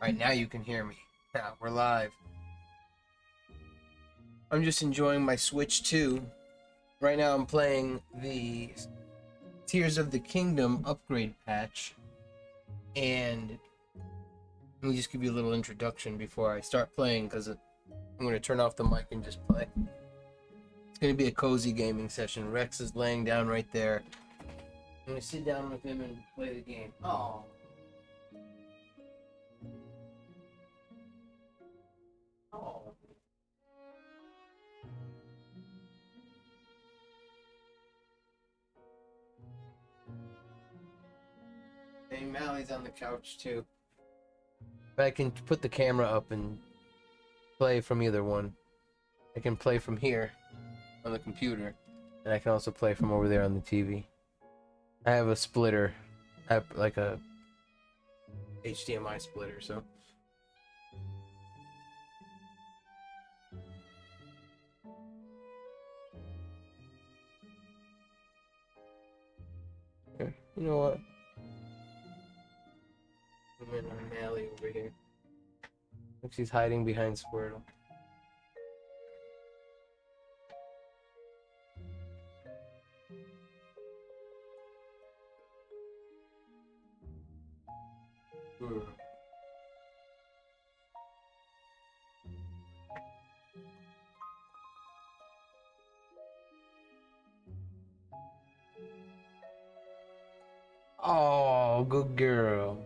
Alright, now you can hear me. Now we're live. I'm just enjoying my Switch 2. Right now I'm playing the Tears of the Kingdom upgrade patch. And let me just give you a little introduction before I start playing, because I'm going to turn off the mic and just play. It's going to be a cozy gaming session. Rex is laying down right there. I'm going to sit down with him and play the game. Oh. Oh. Hey, Mally's on the couch too. But I can put the camera up and play from either one. I can play from here on the computer, and I can also play from over there on the TV. I have a splitter. I have like a HDMI splitter, so. Here, you know what? I'm in on Mally over here. Look, she's hiding behind Squirtle. Ugh. Oh, good girl.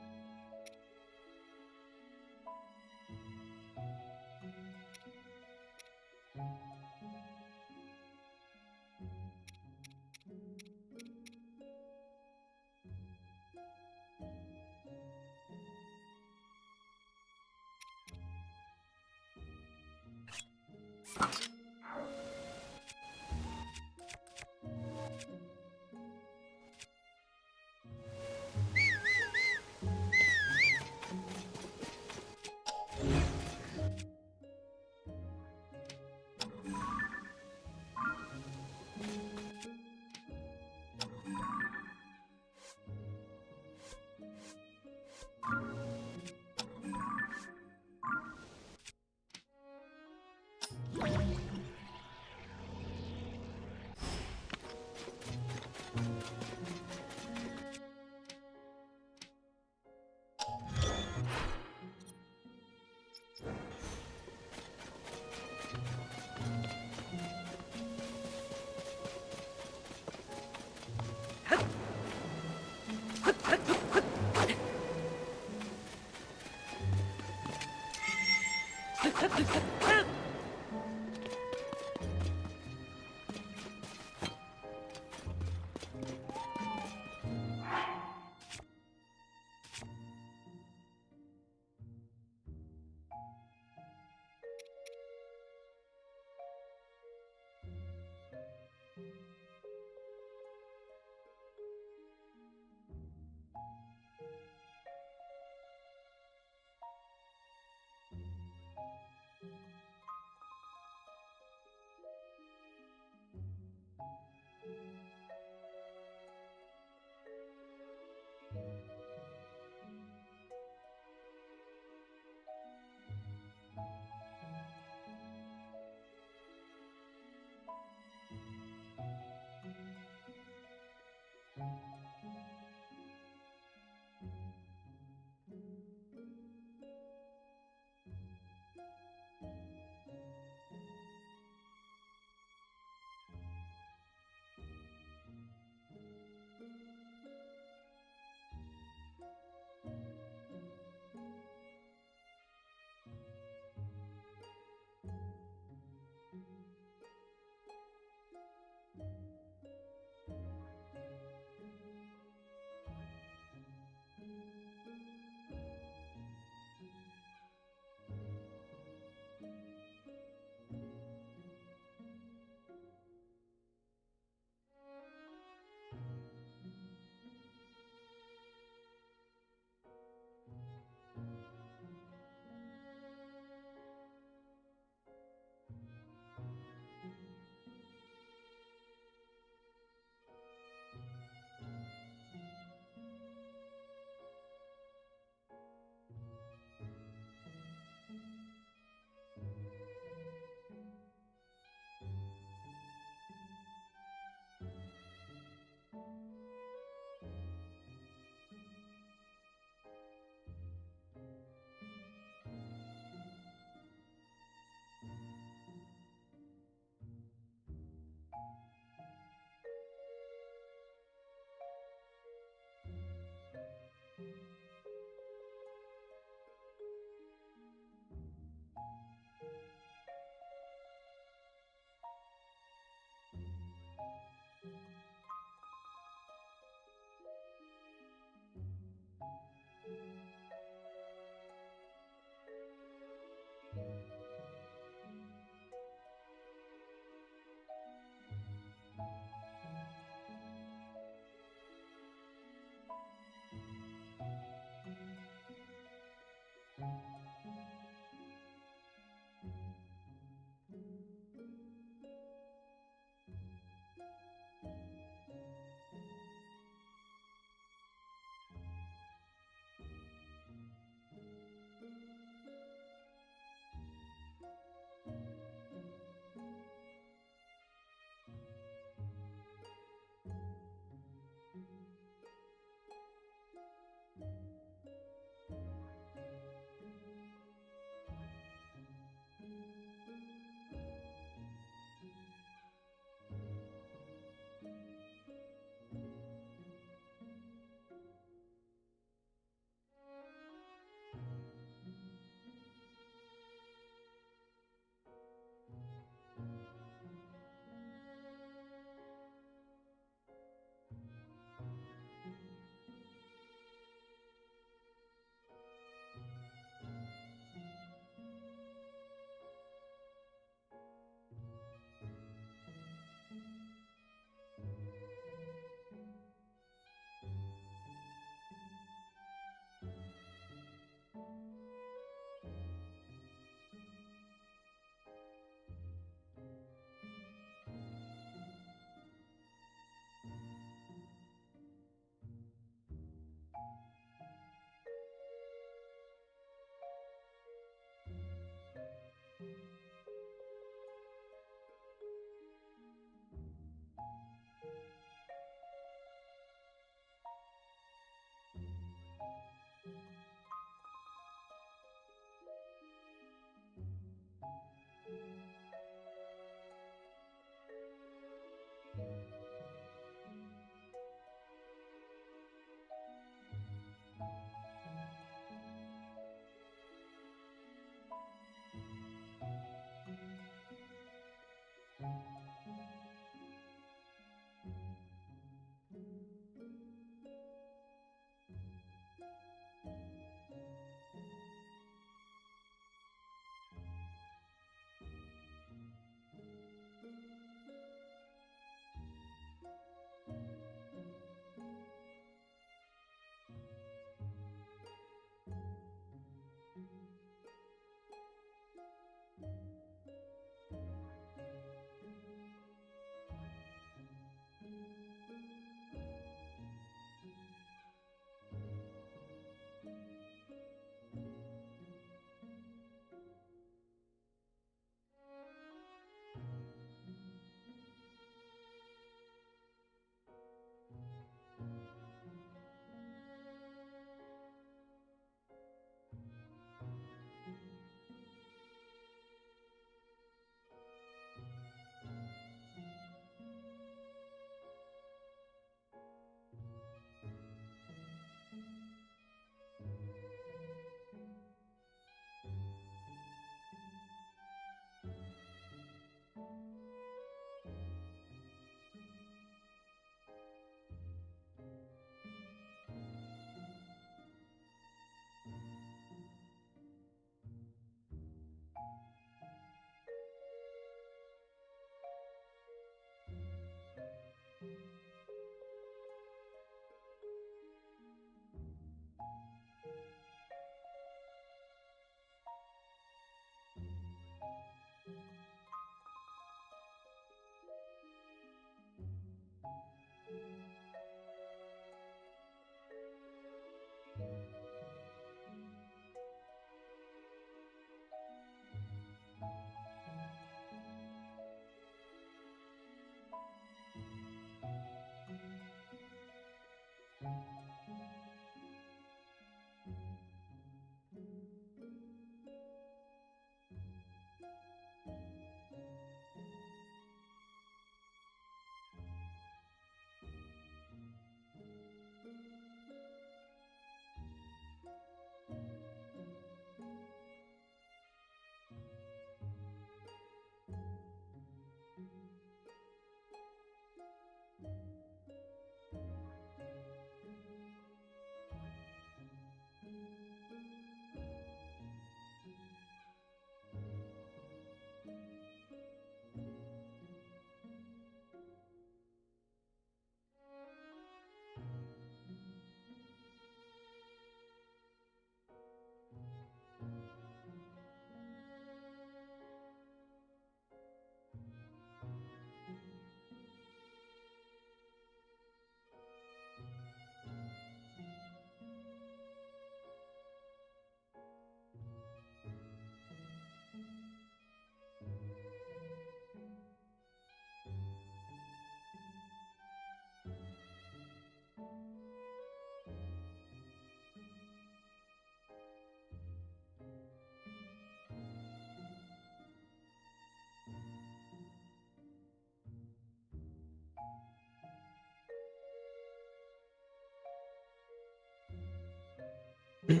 Alright,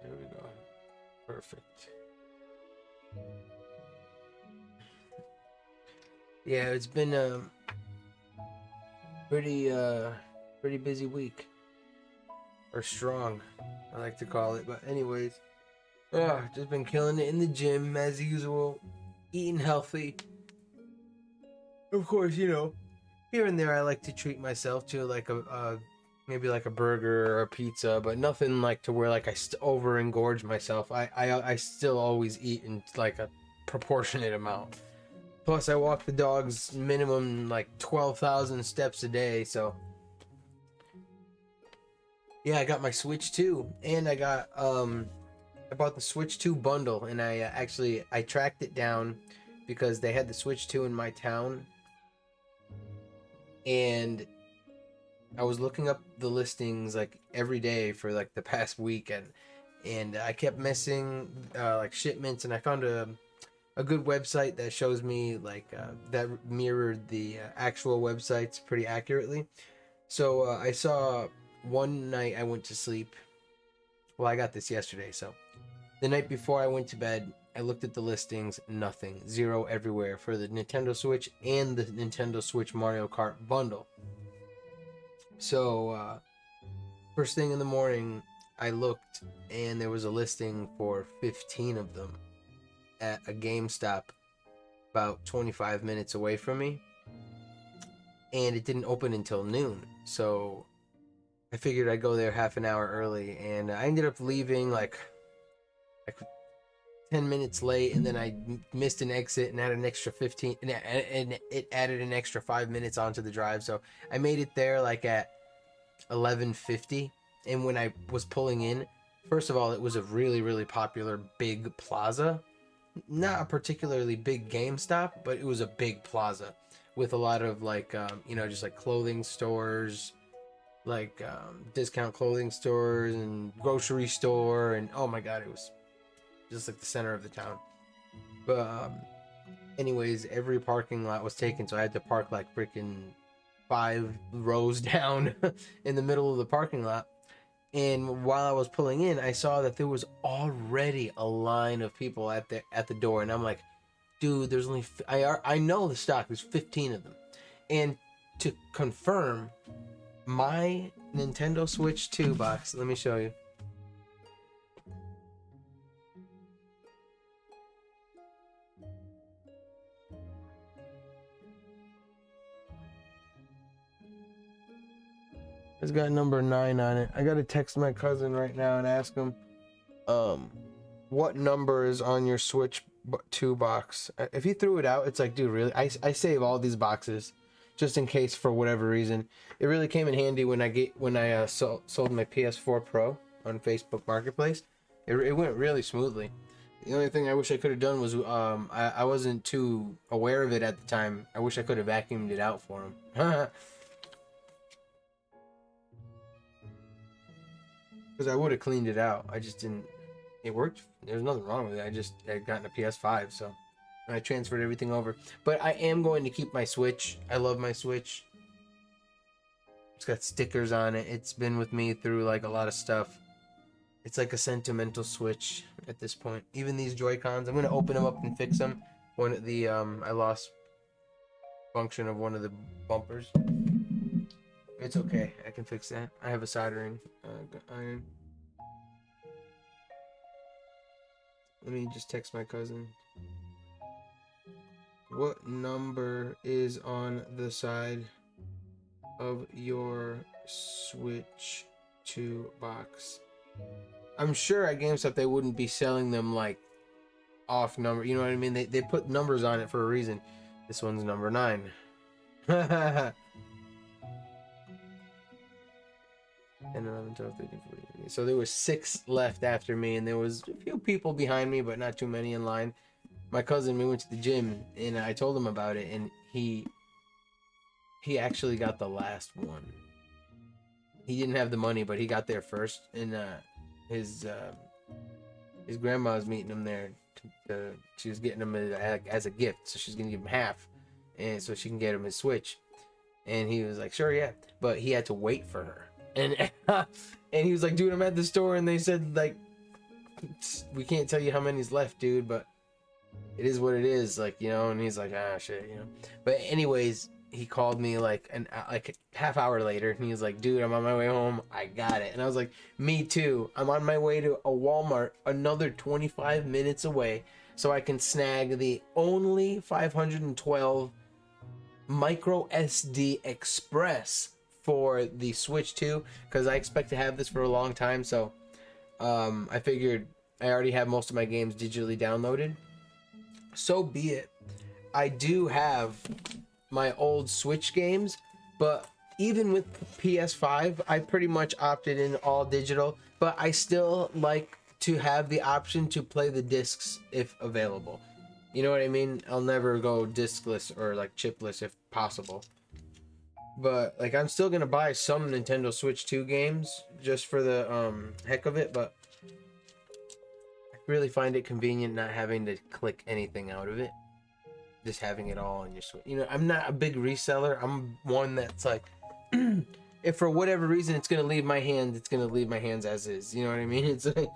there we go. Perfect. Yeah, it's been a pretty busy week. Or strong, I like to call it. But anyways, just been killing it in the gym as usual, eating healthy. Of course, here and there I like to treat myself to like a maybe like a burger or a pizza, but nothing like to where like I over engorge myself. I still always eat in like a proportionate amount. Plus, I walk the dogs minimum like 12,000 steps a day, so yeah, I got my Switch 2, and I bought the Switch 2 bundle, and I tracked it down because they had the Switch 2 in my town, and I was looking up the listings like every day for like the past week, and I kept missing like shipments, and I found a good website that shows me like that mirrored the actual websites pretty accurately. So I saw one night I went to sleep. Well, I got this yesterday, so the night before I went to bed, I looked at the listings, nothing, zero everywhere for the Nintendo Switch and the Nintendo Switch Mario Kart bundle. So, first thing in the morning, I looked and there was a listing for 15 of them at a GameStop about 25 minutes away from me. And it didn't open until noon. So, I figured I'd go there half an hour early, and I ended up leaving like 10 minutes late, and then I missed an exit and added an extra 15, and it added an extra 5 minutes onto the drive. So I made it there like at 11:50, and when I was pulling in, first of all, it was a really, really popular big plaza. Not a particularly big GameStop, but it was a big plaza with a lot of like, just like clothing stores, like discount clothing stores and grocery store, and oh my god, it was just like the center of the town. But anyways, every parking lot was taken, so I had to park like freaking 5 rows down in the middle of the parking lot. And while I was pulling in, I saw that there was already a line of people at the door, and I'm like, dude, there's only I know the stock. There's 15 of them, and to confirm, my Nintendo Switch 2 box. Let me show you. It's got number 9 on it. I gotta text my cousin right now and ask him, what number is on your Switch 2 box. If he threw it out, it's like, dude, really? I save all these boxes just in case for whatever reason. It really came in handy when I sold my PS4 Pro on Facebook Marketplace. It went really smoothly. The only thing I wish I could have done was I wasn't too aware of it at the time. I wish I could have vacuumed it out for him. Because I would have cleaned it out. I just didn't. It worked. There's nothing wrong with it. I just had gotten a PS5, so I transferred everything over. But I am going to keep my Switch. I love my Switch. It's got stickers on it. It's been with me through like a lot of stuff. It's like a sentimental Switch at this point. Even these Joy-Cons, I'm gonna open them up and fix them. One of the I lost function of one of the bumpers. It's okay. I can fix that. I have a soldering iron. Let me just text my cousin. What number is on the side of your Switch 2 box? I'm sure at GameStop they wouldn't be selling them like off number. You know what I mean? They put numbers on it for a reason. This one's number 9. 10, 11, 12, 13, 14. So there was 6 left after me, and there was a few people behind me, but not too many in line. My cousin, we went to the gym, and I told him about it, and he actually got the last one. he didn't have the money, but he got there first, and his grandma's meeting him there. She was getting him as a gift, so she's gonna give him half, and so she can get him his Switch. And he was like, sure, yeah, but he had to wait for her, and and he was like, dude, I'm at the store, and they said like, we can't tell you how many's left, dude, but it is what it is, like, you know. And he's like, ah, shit, you know. But anyways, he called me like a half hour later, and he was like, dude, I'm on my way home, I got it. And I was like, me too, I'm on my way to a Walmart another 25 minutes away, so I can snag the only 512 micro SD Express for the Switch 2, because I expect to have this for a long time. So I figured I already have most of my games digitally downloaded, so be it. I do have my old Switch games, but even with PS5, I pretty much opted in all digital, but I still like to have the option to play the discs if available. You know what I mean? I'll never go discless or like chipless if possible. But like, I'm still gonna buy some Nintendo Switch 2 games just for the heck of it, but I really find it convenient not having to click anything out of it. Just having it all on your Switch. You know, I'm not a big reseller. I'm one that's like, if for whatever reason it's gonna leave my hand, it's gonna leave my hands as is. You know what I mean? It's like,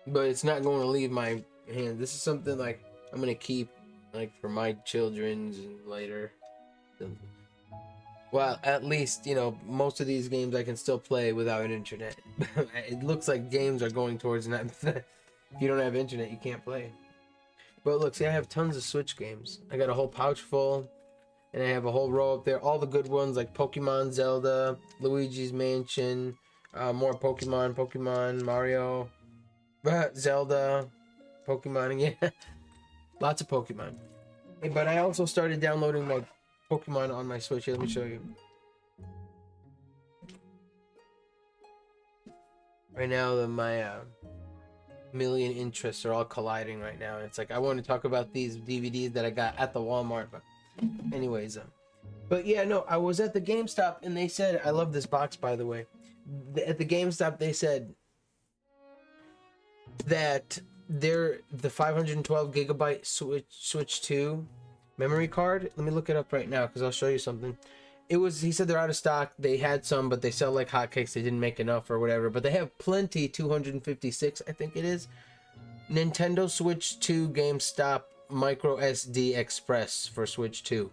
but it's not going to leave my hand. This is something like I'm gonna keep like for my children's and later. Well, at least, you know, most of these games I can still play without an internet. It looks like games are going towards not. If you don't have internet, you can't play. But look, see, I have tons of Switch games. I got a whole pouch full, and I have a whole row up there. All the good ones like Pokemon, Zelda, Luigi's Mansion, more Pokemon, Mario, Zelda, Pokemon again. Lots of Pokemon. Hey, but I also started downloading my Pokemon on my Switch. Here, let me show you. Right now, my million interests are all colliding right now. It's like I want to talk about these DVDs that I got at the Walmart, but anyways, but yeah, no, I was at the GameStop and they said, I love this box, by the way. At the GameStop, they said that the 512 gigabyte Switch 2 memory card. Let me look it up right now because I'll show you something. He said they're out of stock. They had some, but they sell like hotcakes. They didn't make enough or whatever, but they have plenty. 256, I think it is. Nintendo Switch 2 GameStop Micro SD Express for Switch 2.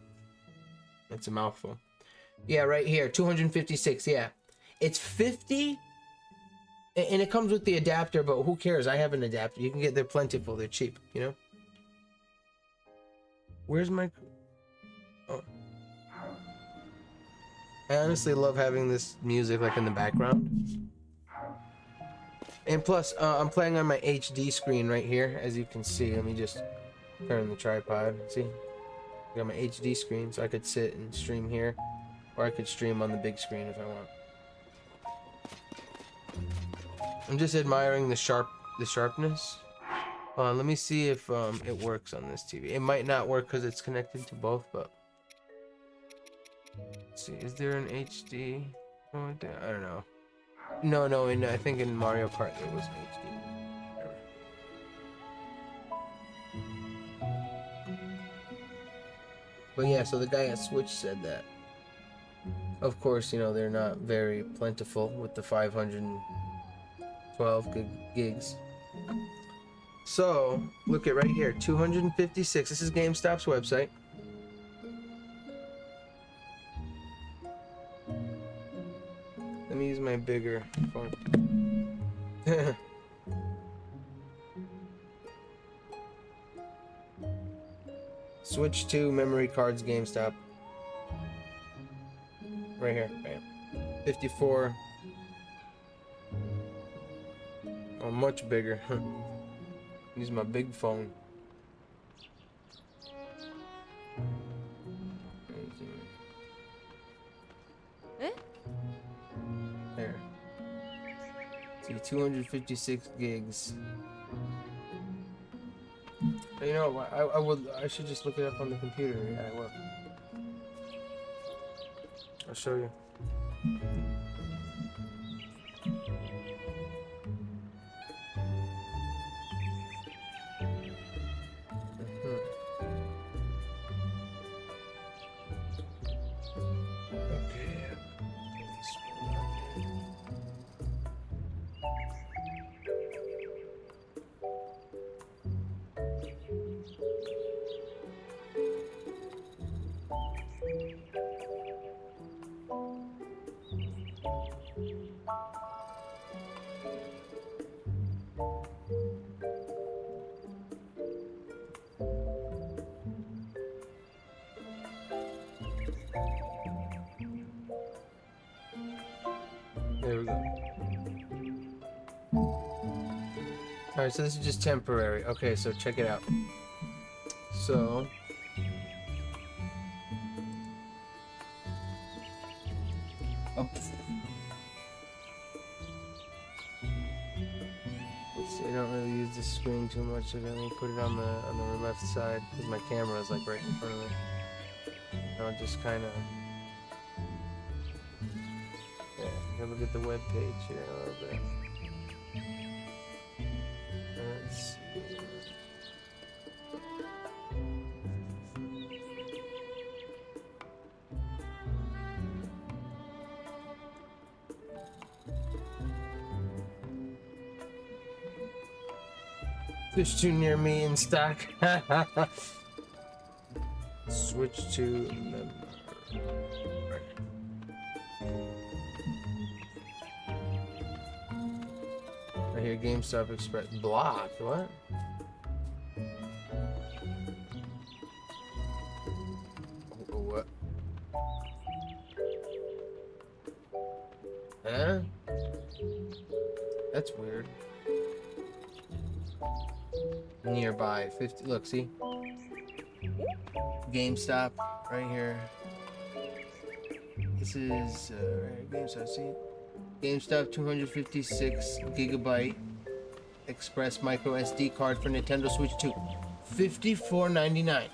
That's a mouthful. Yeah, right here, 256. Yeah, it's 50, and it comes with the adapter. But who cares? I have an adapter. You can get, they're plentiful. They're cheap. You know. Where's my? Oh. I honestly love having this music like in the background. And plus, I'm playing on my HD screen right here, as you can see. Let me just turn the tripod. See? I got my HD screen, so I could sit and stream here. Or I could stream on the big screen if I want. I'm just admiring the sharpness. Let me see if it works on this TV. It might not work because it's connected to both, but... Let's see, is there an HD? Oh, I don't know. No, I think in Mario Kart there was an HD. But yeah, so the guy at Switch said that. Of course, you know, they're not very plentiful with the 512 gigs. So, look at right here, 256. This is GameStop's website. Let me use my bigger phone. Switch 2 memory cards GameStop. Right here. Bam. 54. Oh, much bigger. Use my big phone. There. See, 256 gigs. But you know, I should just look it up on the computer. Yeah, I will. I'll show you. There we go. Alright, so this is just temporary. Okay, so check it out. So oh. Let's see, I don't really use the screen too much, so let me put it on the left side because my camera is like right in front of me. And I'll just kind of look at the web page here a little bit. Let's see. Fish too near me in stock. Switch to member. I hear GameStop Express blocked. What? What? Huh? That's weird. Nearby 50. Look, see? GameStop right here. This is GameStop. See? GameStop 256 gigabyte Express micro SD card for Nintendo Switch 2. $54.99.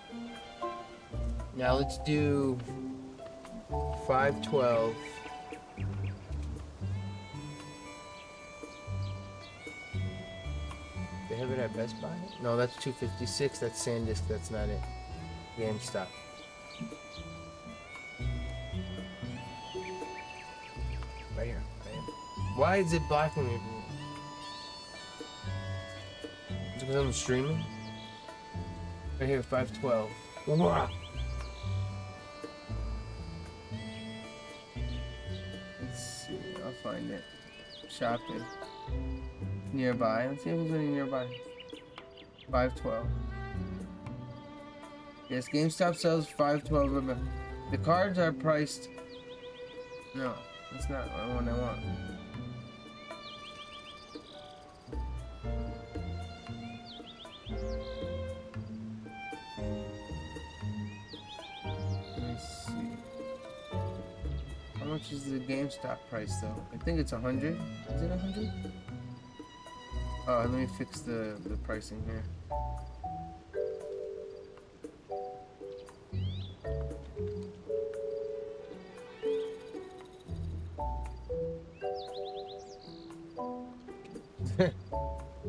Now let's do 512. They have it at Best Buy? No, that's 256. That's SanDisk. That's not it. GameStop. Right here. Why is it blocking me? Is it because I'm streaming? Right here, 512. Wow. Let's see. I'll find it. Shopping. Nearby. Let's see if there's any nearby. 512. Yes, GameStop sells 512. The cards are priced. No, that's not the one I want. Let me see. How much is the GameStop price though? I think it's 100. Is it 100? Oh, let me fix the pricing here.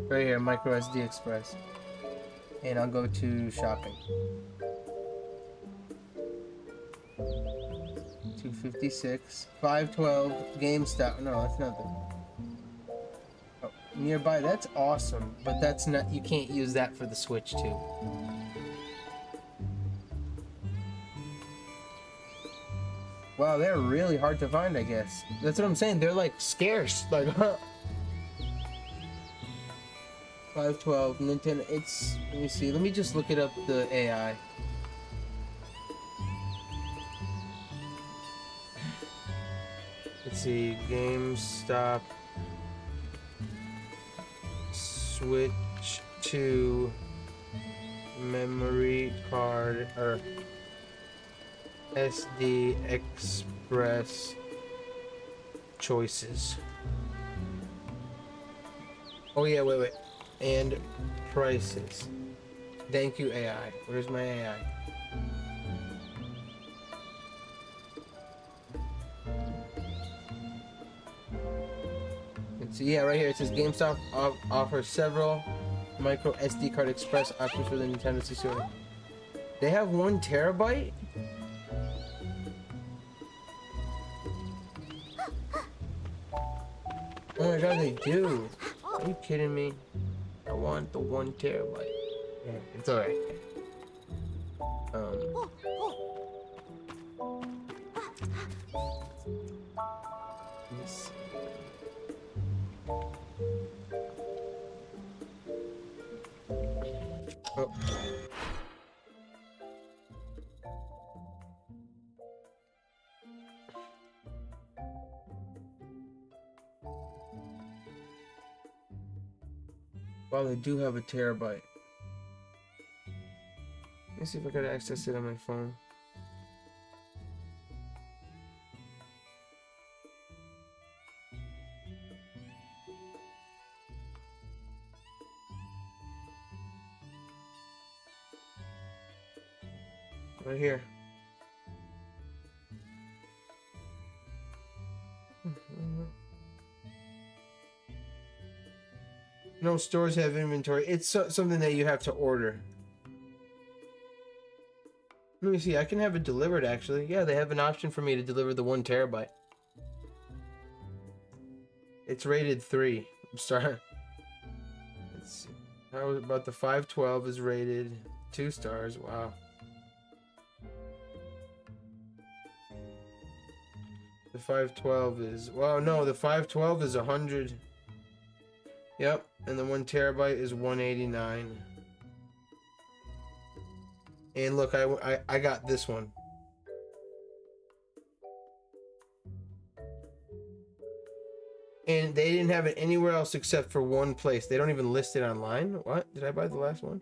Right here, micro SD Express. And I'll go to shopping. 256, 512, GameStop. No, that's not the. Oh, nearby. That's awesome, but that's not. You can't use that for the Switch too. Wow, they're really hard to find. I guess that's what I'm saying. They're like scarce. Like. 512 Nintendo. It's. Let me see. Let me just look it up. The AI. Let's see. GameStop. Switch to memory card or SD Express choices. Oh yeah, wait. And prices. Thank you, AI. Where's my AI? let's see. Yeah, right here it says GameStop offers several micro SD card express options for the Nintendo 64. They have 1 terabyte. Oh my god, they do. Are you kidding me? I want the 1 terabyte. Yeah, it's alright. Let me see. Oh. Wow, they do have a terabyte. Let me see if I can access it on my phone. Right here. No stores have inventory. It's something that you have to order. Let me see. I can have it delivered, actually. Yeah, they have an option for me to deliver the 1 terabyte. It's rated 3. I'm sorry. Let's see. How about the 512 is rated 2 stars. Wow. The 512 is... Well, no, the 512 is 100. Yep, and the 1 terabyte is 189. And look, I got this one. And they didn't have it anywhere else except for one place. They don't even list it online. What? Did I buy the last one?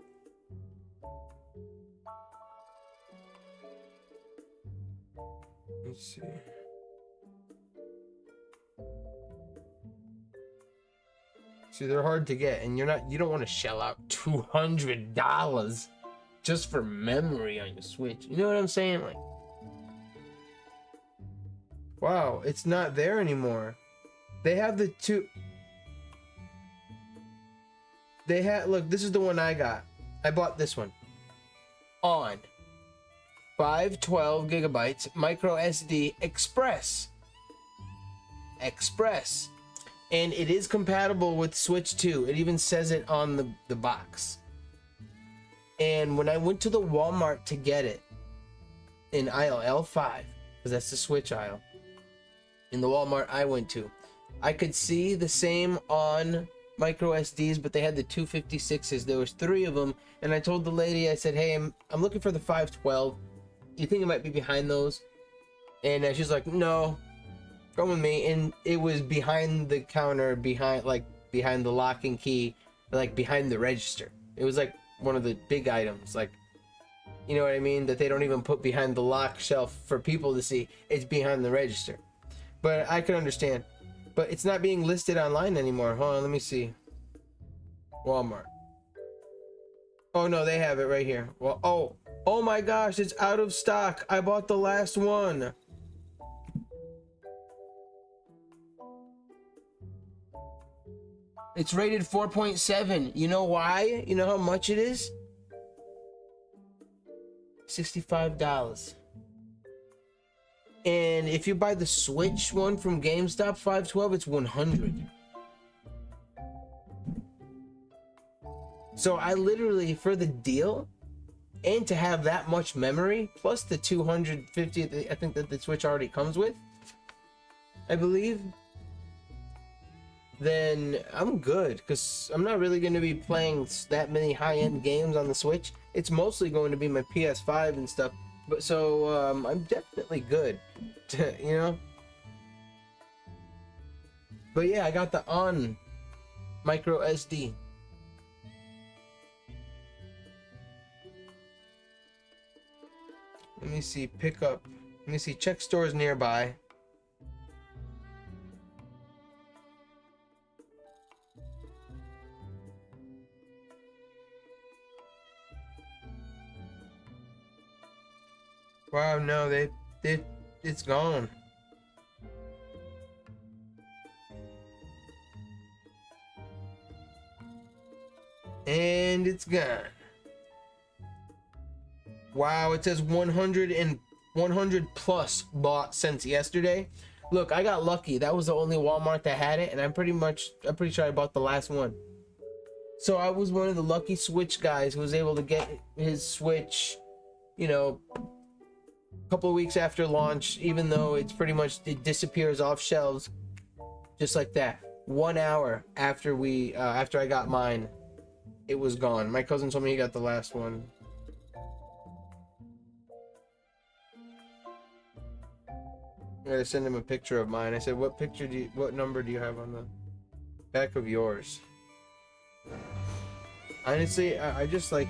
Let's see. See, they're hard to get, and you don't want to shell out $200 just for memory on your Switch. You know what I'm saying? Like, wow, it's not there anymore. They have the two. They had, look, this is the one I got. I bought this one. On 512 gigabytes micro SD Express. And it is compatible with Switch 2. It even says it on the box. And when I went to the Walmart to get it, in aisle L5, because that's the Switch aisle, in the Walmart I went to, I could see the same on micro SDs, but they had the 256s. There was 3 of them, and I told the lady, I said, hey, I'm looking for the 512. You think it might be behind those? And she's like, no. Come with me. And it was behind the counter, behind the lock and key, like behind the register. It was like one of the big items, like, you know what I mean, that they don't even put behind the lock shelf for people to see. It's behind the register. But I can understand. But it's not being listed online anymore. Hold on, let me see. Walmart. Oh no, they have it right here. Well, oh my gosh, it's out of stock. I bought the last one. It's rated 4.7. You know why? You know how much it is? $65. And if you buy the Switch one from GameStop 512, it's 100. So I literally, for the deal, and to have that much memory, plus the 250, I think that the Switch already comes with, I believe, then I'm good, because I'm not really going to be playing that many high-end games on the Switch. It's mostly going to be my PS5 and stuff, but so I'm definitely good, you know. But yeah, I got the on micro SD. Let me see, pick up. Let me see, check stores nearby. Wow, no, it's gone. And it's gone. Wow, it says 100 plus bought since yesterday. Look, I got lucky. That was the only Walmart that had it, and I'm pretty sure I bought the last one. So I was one of the lucky Switch guys who was able to get his Switch, you know, a couple of weeks after launch, even though it's pretty much, it disappears off shelves just like that. 1 hour after after I got mine, it was gone. My cousin told me he got the last one. I gotta send him a picture of mine. I said, what number do you have on the back of yours? Honestly, I just like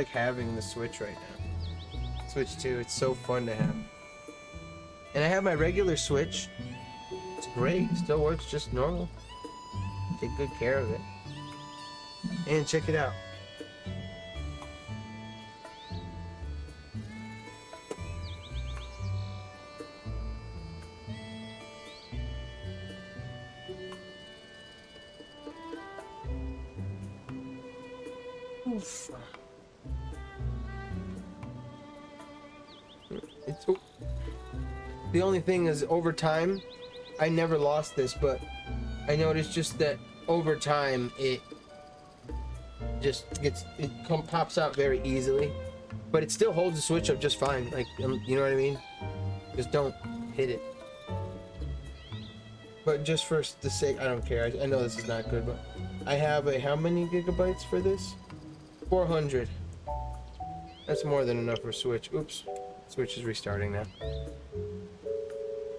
having the Switch right now. Switch 2, it's so fun to have. And I have my regular Switch. It's great, it still works just normal. Take good care of it. And check it out. Oof. The only thing is, over time, I never lost this, but I noticed just that over time it just pops out very easily, but it still holds the Switch up just fine. Like, you know what I mean? Just don't hit it. But just for the sake, I don't care. I know this is not good, but I have how many gigabytes for this? 400. That's more than enough for Switch. Oops. Switch is restarting now.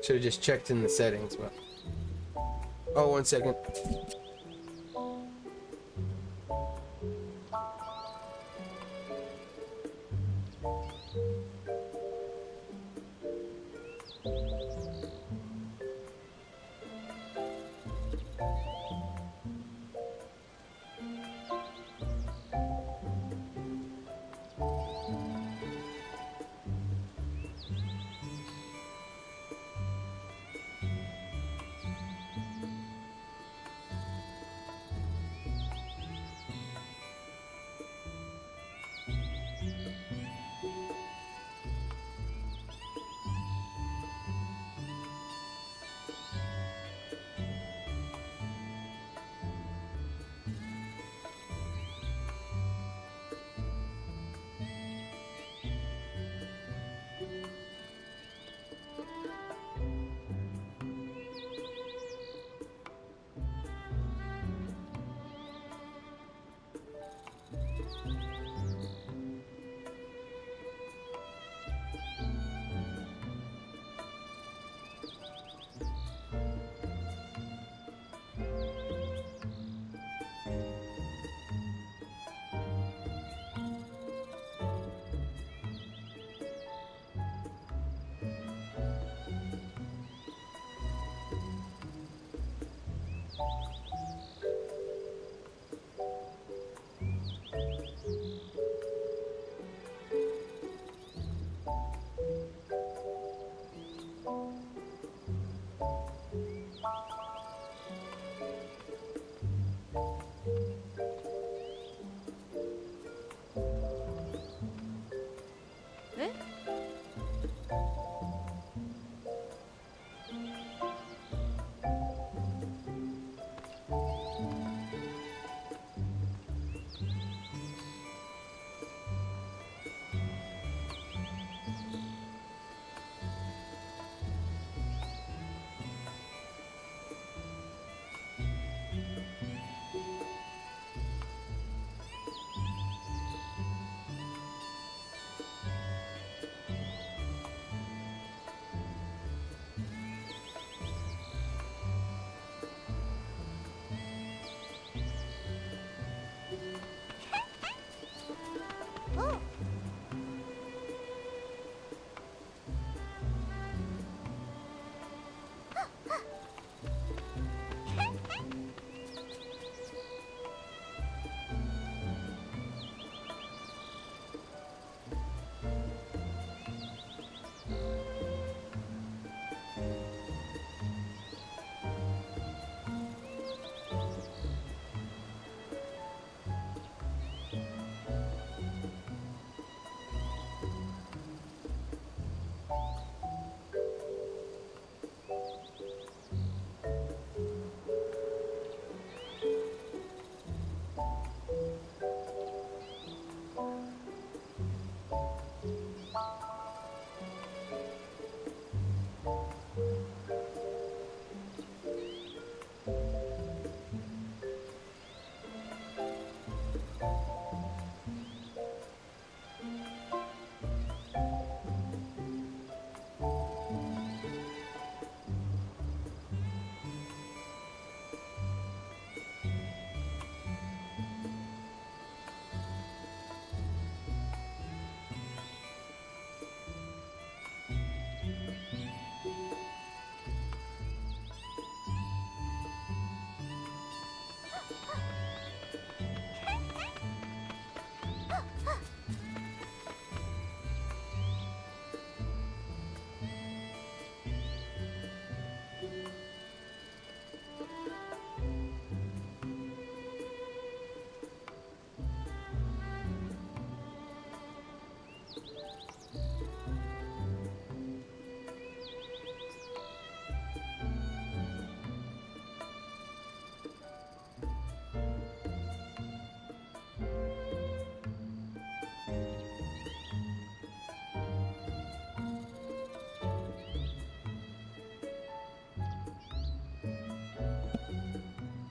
Should have just checked in the settings, but... Oh, 1 second.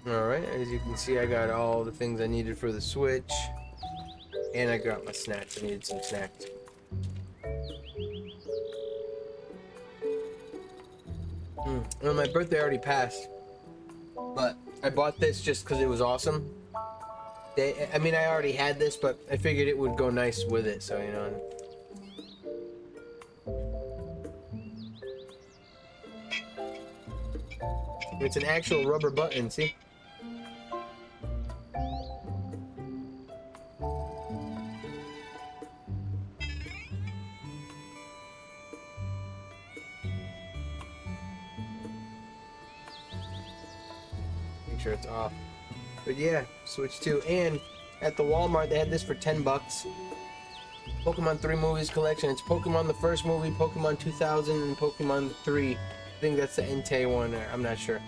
Alright, as you can see, I got all the things I needed for the Switch. And I got my snacks. I needed some snacks. Well, my birthday already passed. But I bought this just because it was awesome. I mean, I already had this, but I figured it would go nice with it, so, you know. It's an actual rubber button, see? Make sure it's off. But yeah, Switch 2. And at the Walmart, they had this for $10. Pokemon 3 Movies Collection. It's Pokemon the first movie, Pokemon 2000, and Pokemon 3. I think that's the Entei one. I'm not sure.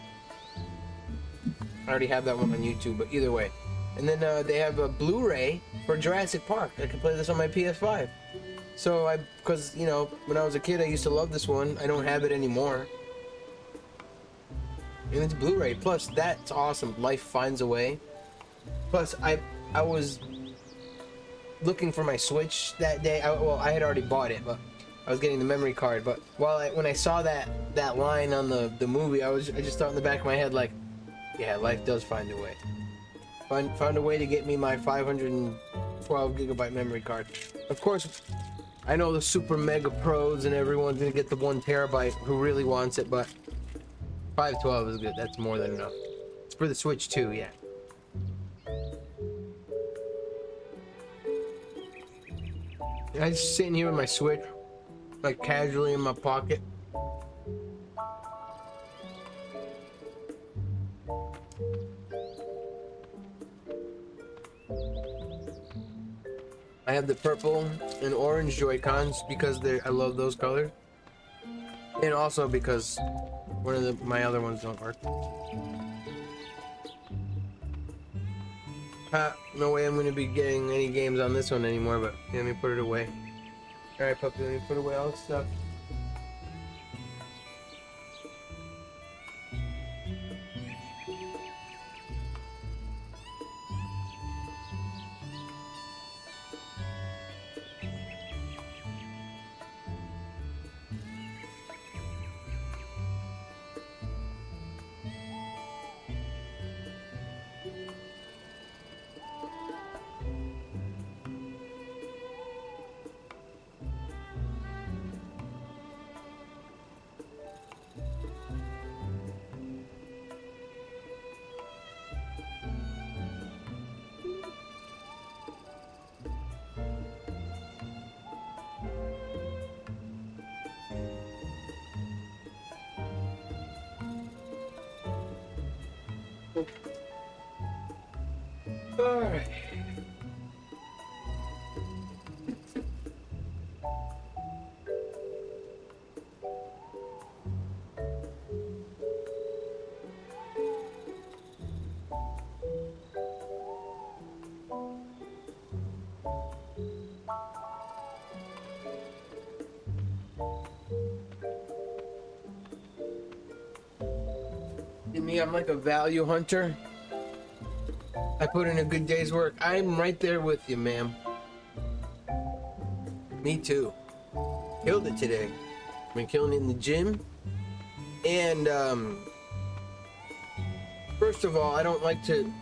I already have that one on YouTube, but either way. And then they have a Blu-ray for Jurassic Park. I can play this on my PS5. So because, you know, when I was a kid, I used to love this one. I don't have it anymore. And it's Blu-ray. Plus, that's awesome. Life Finds a Way. Plus, I was looking for my Switch that day. Well, I had already bought it, but I was getting the memory card. But when I saw that line on the movie, I just thought in the back of my head, like, yeah, life does find a way. Found a way to get me my 512 gigabyte memory card. Of course, I know the super mega pros and everyone's gonna get the 1 terabyte who really wants it, but 512 is good. That's more than enough. It's for the Switch 2, yeah. I'm just sitting here with my Switch, like casually in my pocket. I have the purple and orange Joy-Cons because I love those colors, and also because one of my other ones don't work. No way I'm going to be getting any games on this one anymore, but let me put it away. Alright, puppy, let me put away all the stuff. Alright. I'm like a value hunter. I put in a good day's work. I'm right there with you, ma'am. Me too. Killed it today. Been killing it in the gym. And first of all, I don't like to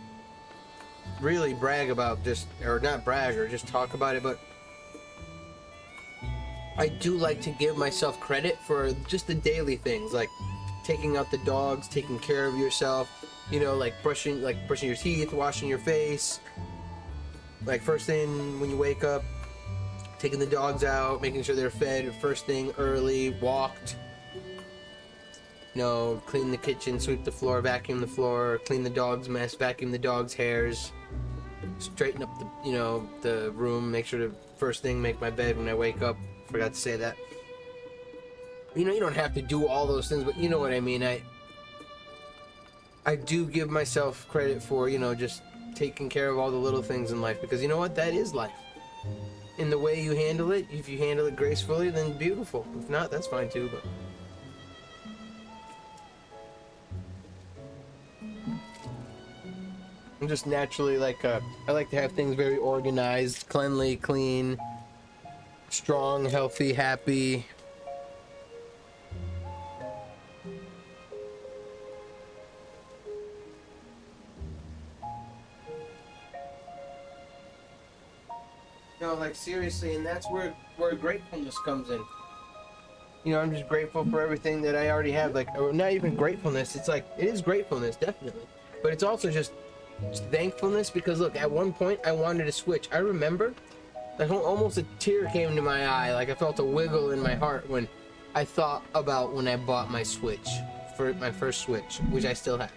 really brag about just, or not brag, or just talk about it, but I do like to give myself credit for just the daily things, like taking out the dogs, taking care of yourself, you know, like brushing your teeth, washing your face, like first thing when you wake up, taking the dogs out, making sure they're fed first thing early, walked, you know, clean the kitchen, sweep the floor, vacuum the floor, clean the dog's mess, vacuum the dog's hairs, straighten up the room, make sure to first thing make my bed when I wake up. Forgot to say that. You know, you don't have to do all those things, but you know what I mean. I do give myself credit for, you know, just taking care of all the little things in life, because you know what, that is life. In the way you handle it, if you handle it gracefully, then beautiful. If not, that's fine too, but I'm just naturally like I like to have things very organized, cleanly, clean, strong, healthy, happy. No, like seriously, and that's where gratefulness comes in. You know, I'm just grateful for everything that I already have. Like, or not even gratefulness. It's like it is gratefulness, definitely, but it's also just thankfulness because look, at one point I wanted to switch. I remember, like almost a tear came to my eye. Like I felt a wiggle in my heart when I thought about when I bought my Switch for my first Switch, which I still have.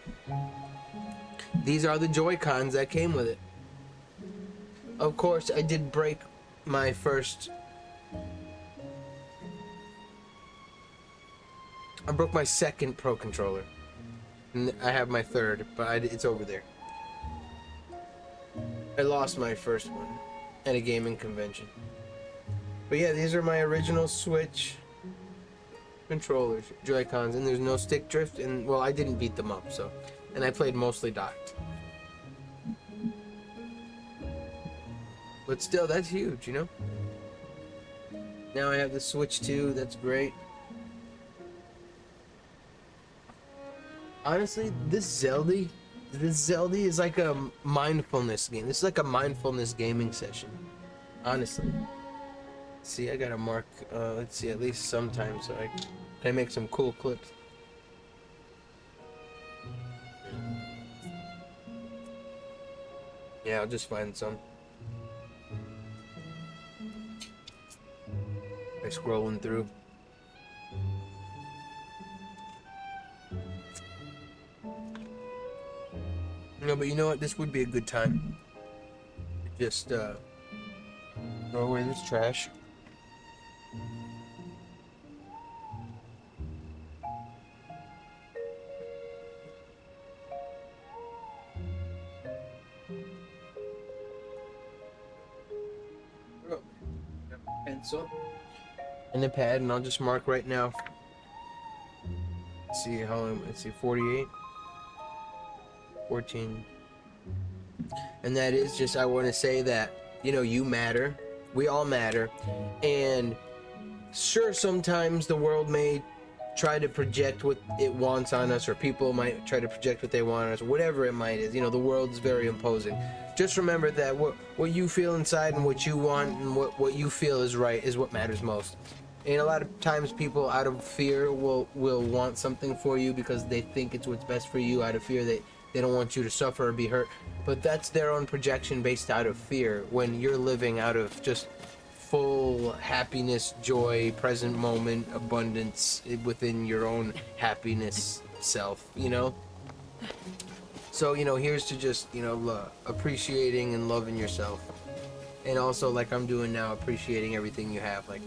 These are the Joy-Cons that came with it. Of course, I did break my first. I broke my second Pro controller. And I have my third, but it's over there. I lost my first one at a gaming convention. But yeah, these are my original Switch controllers, Joy-Cons, and there's no stick drift. And well, I didn't beat them up, so, and I played mostly docked. But still, that's huge, you know. Now I have the Switch 2. That's great. Honestly, this Zelda is like a mindfulness game. This is like a mindfulness gaming session. Honestly. See, I gotta mark, let's see, at least sometimes so I can make some cool clips. Yeah, I'll just find some. By scrolling through. No, but you know what? This would be a good time. Just, throw away this trash. Pencil and a pad, and I'll just mark right now. Let's see how I'm. Let's see, 48, 14, and that is just. I want to say that you matter. We all matter, and sure, sometimes the world may try to project what it wants on us, or people might try to project what they want on us, or whatever it might is. The world is very imposing. Just remember that what you feel inside and what you want and what you feel is right is what matters most. And a lot of times people out of fear will want something for you because they think it's what's best for you, out of fear that they don't want you to suffer or be hurt. But that's their own projection based out of fear, when you're living out of just full happiness, joy, present moment, abundance within your own happiness self, So, here's to just, appreciating and loving yourself. And also, like I'm doing now, appreciating everything you have. Like,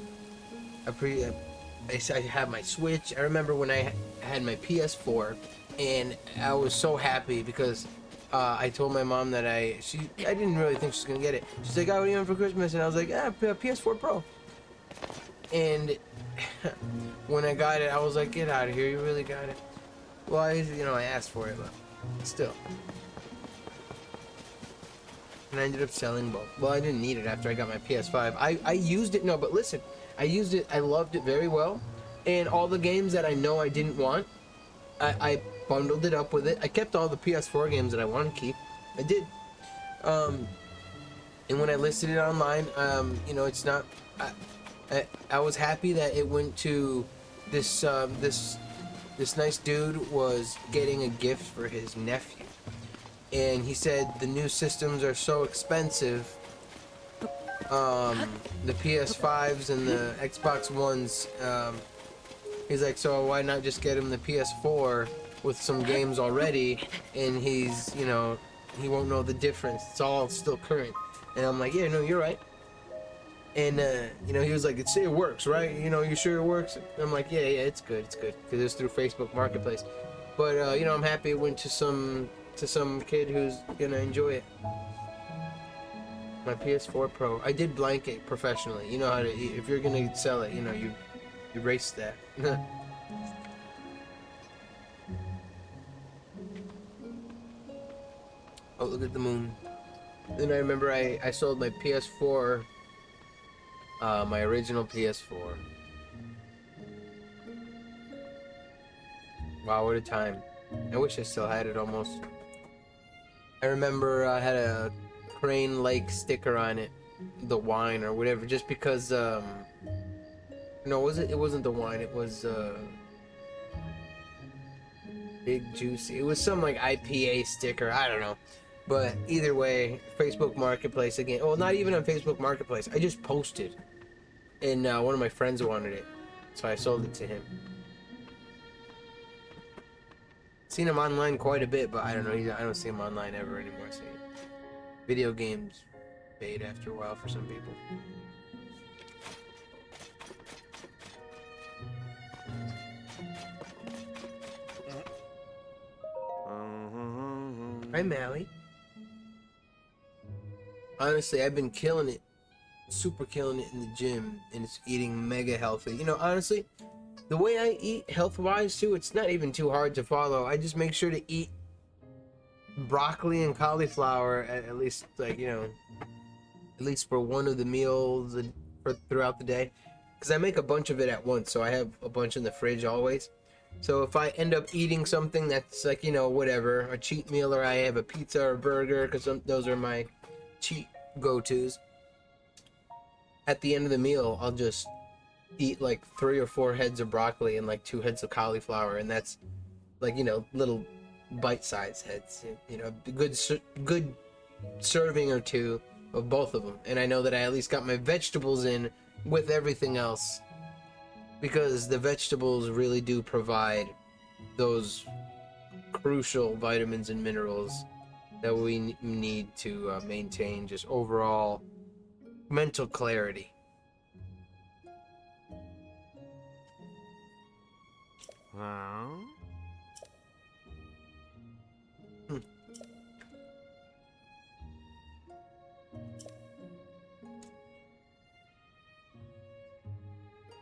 I have my Switch. I remember when I had my PS4, and I was so happy because I told my mom that I didn't really think she was going to get it. She's like, oh, what do you want for Christmas? And I was like, PS4 Pro. And when I got it, I was like, get out of here. You really got it. Well, I asked for it, but still. And I ended up selling both. Well, I didn't need it after I got my PS5. I used it. No, but listen. I used it. I loved it very well. And all the games that I know I didn't want, I bundled it up with it. I kept all the PS4 games that I wanted to keep. I did. And when I listed it online, it's not... I was happy that it went to this nice dude was getting a gift for his nephew, and he said the new systems are so expensive, the PS5s and the Xbox Ones, he's like, so why not just get him the PS4 with some games already, and he's, he won't know the difference, it's all still current. And I'm like, yeah, no, you're right. And, he was like, it works, right? You sure it works? And I'm like, yeah, it's good, because it's through Facebook Marketplace. But, I'm happy it went to some kid who's gonna enjoy it. My PS4 Pro. I did blanket professionally. You know how to, if you're gonna sell it, you erase that. Oh, look at the moon. Then I remember I sold my PS4, my original PS4. Wow, what a time. I wish I still had it almost. I remember I had a Crane Lake sticker on it, the wine or whatever, just because, no, was it? It wasn't the wine, it was, Big Juicy. It was some, like, IPA sticker, I don't know. But either way, Facebook Marketplace again. Well, not even on Facebook Marketplace. I just posted. And one of my friends wanted it. So I sold it to him. Seen him online quite a bit, but I don't know. I don't see him online ever anymore. So video games fade after a while for some people. Hi, Mally. Honestly, I've been killing it. Super killing it in the gym. And it's eating mega healthy. You know, honestly, the way I eat health-wise, too, it's not even too hard to follow. I just make sure to eat broccoli and cauliflower at least, like, you know, at least for one of the meals throughout the day. Because I make a bunch of it at once, so I have a bunch in the fridge always. So if I end up eating something that's like, you know, whatever, a cheat meal, or I have a pizza or a burger, because those are my cheat go-tos, at the end of the meal, I'll just eat like 3 or 4 heads of broccoli and like 2 heads of cauliflower, and that's like, you know, little bite-sized heads, you know, good serving or 2 of both of them. And I know that I at least got my vegetables in with everything else, because the vegetables really do provide those crucial vitamins and minerals that we need to maintain just overall mental clarity. Huh?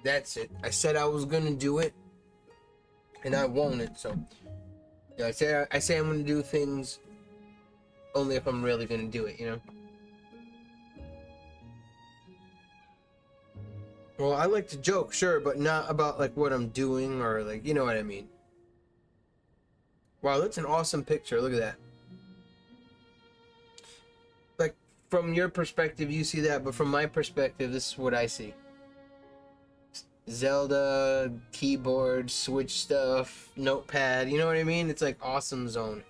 That's it. I said I was gonna do it, and I won't it. So yeah, I say I'm gonna do things only if I'm really gonna do it. You know. Well, I like to joke, sure, but not about like what I'm doing, or like, you know what I mean. Wow, that's an awesome picture. Look at that. Like, from your perspective, you see that, but from my perspective, this is what I see. Zelda, keyboard, Switch stuff, notepad, you know what I mean? It's like awesome zone.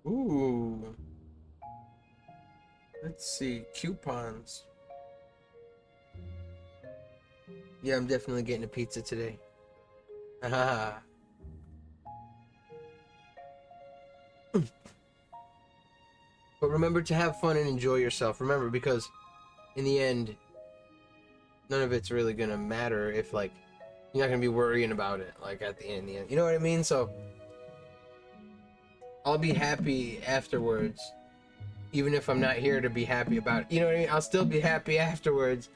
Ooh. Let's see, coupons. Yeah, I'm definitely getting a pizza today. Haha. But remember to have fun and enjoy yourself. Remember, because in the end, none of it's really gonna matter if, like, you're not gonna be worrying about it, like, at the end. You know what I mean? So I'll be happy afterwards, even if I'm not here to be happy about it. You know what I mean? I'll still be happy afterwards,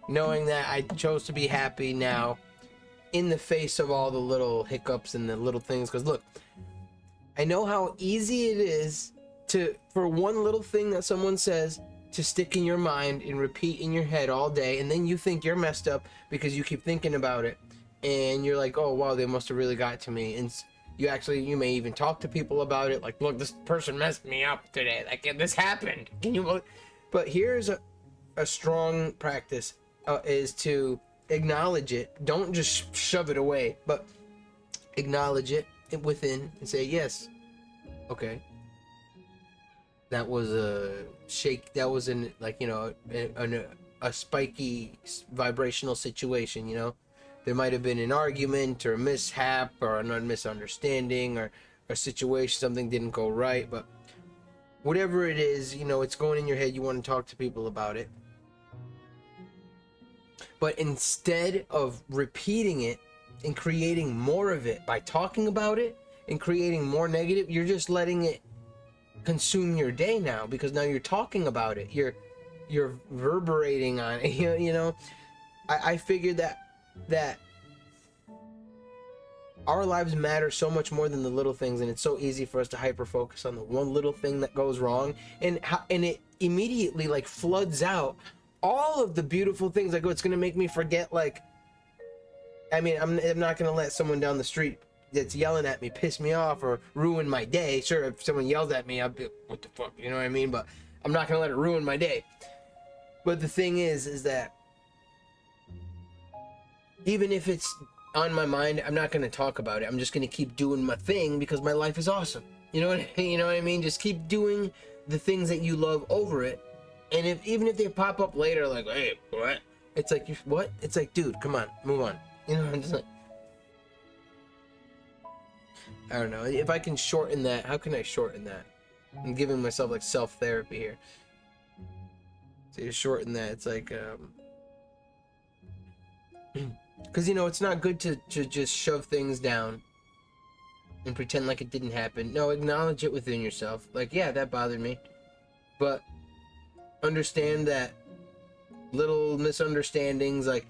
knowing that I chose to be happy now, in the face of all the little hiccups and the little things. Because look, I know how easy it is for one little thing that someone says to stick in your mind and repeat in your head all day, and then you think you're messed up because you keep thinking about it, and you're like, oh wow, they must have really got to me. And you may even talk to people about it, like, look, this person messed me up today, like, this happened, can you look? But here's a strong practice, is to acknowledge it. Don't just shove it away, but acknowledge it within and say, yes, okay, that was a shake, that was an, like, you know, a spiky vibrational situation, you know. There might have been an argument or a mishap or a misunderstanding or a situation, something didn't go right, but whatever it is, you know, it's going in your head, you want to talk to people about it. But instead of repeating it and creating more of it by talking about it and creating more negative, you're just letting it consume your day now, because now you're talking about it. You're reverberating on it. You know, I figured that our lives matter so much more than the little things, and it's so easy for us to hyper focus on the one little thing that goes wrong, and it immediately like floods out all of the beautiful things. Like, oh, it's gonna make me forget, like, I mean, I'm not gonna let someone down the street that's yelling at me piss me off or ruin my day. Sure, if someone yells at me, I'll be, what the fuck, you know what I mean? But I'm not gonna let it ruin my day. But the thing is that even if it's on my mind, I'm not gonna talk about it. I'm just gonna keep doing my thing because my life is awesome. You know what I mean? Just keep doing the things that you love over it. And even if they pop up later, like, hey, what? It's like, what? It's like, dude, come on, move on. You know, I'm just like, I don't know. If I can shorten that, how can I shorten that? I'm giving myself like self-therapy here. So you shorten that. It's like, because, you know, it's not good to just shove things down and pretend like it didn't happen. No, acknowledge it within yourself. Like, yeah, that bothered me. But understand that little misunderstandings, like,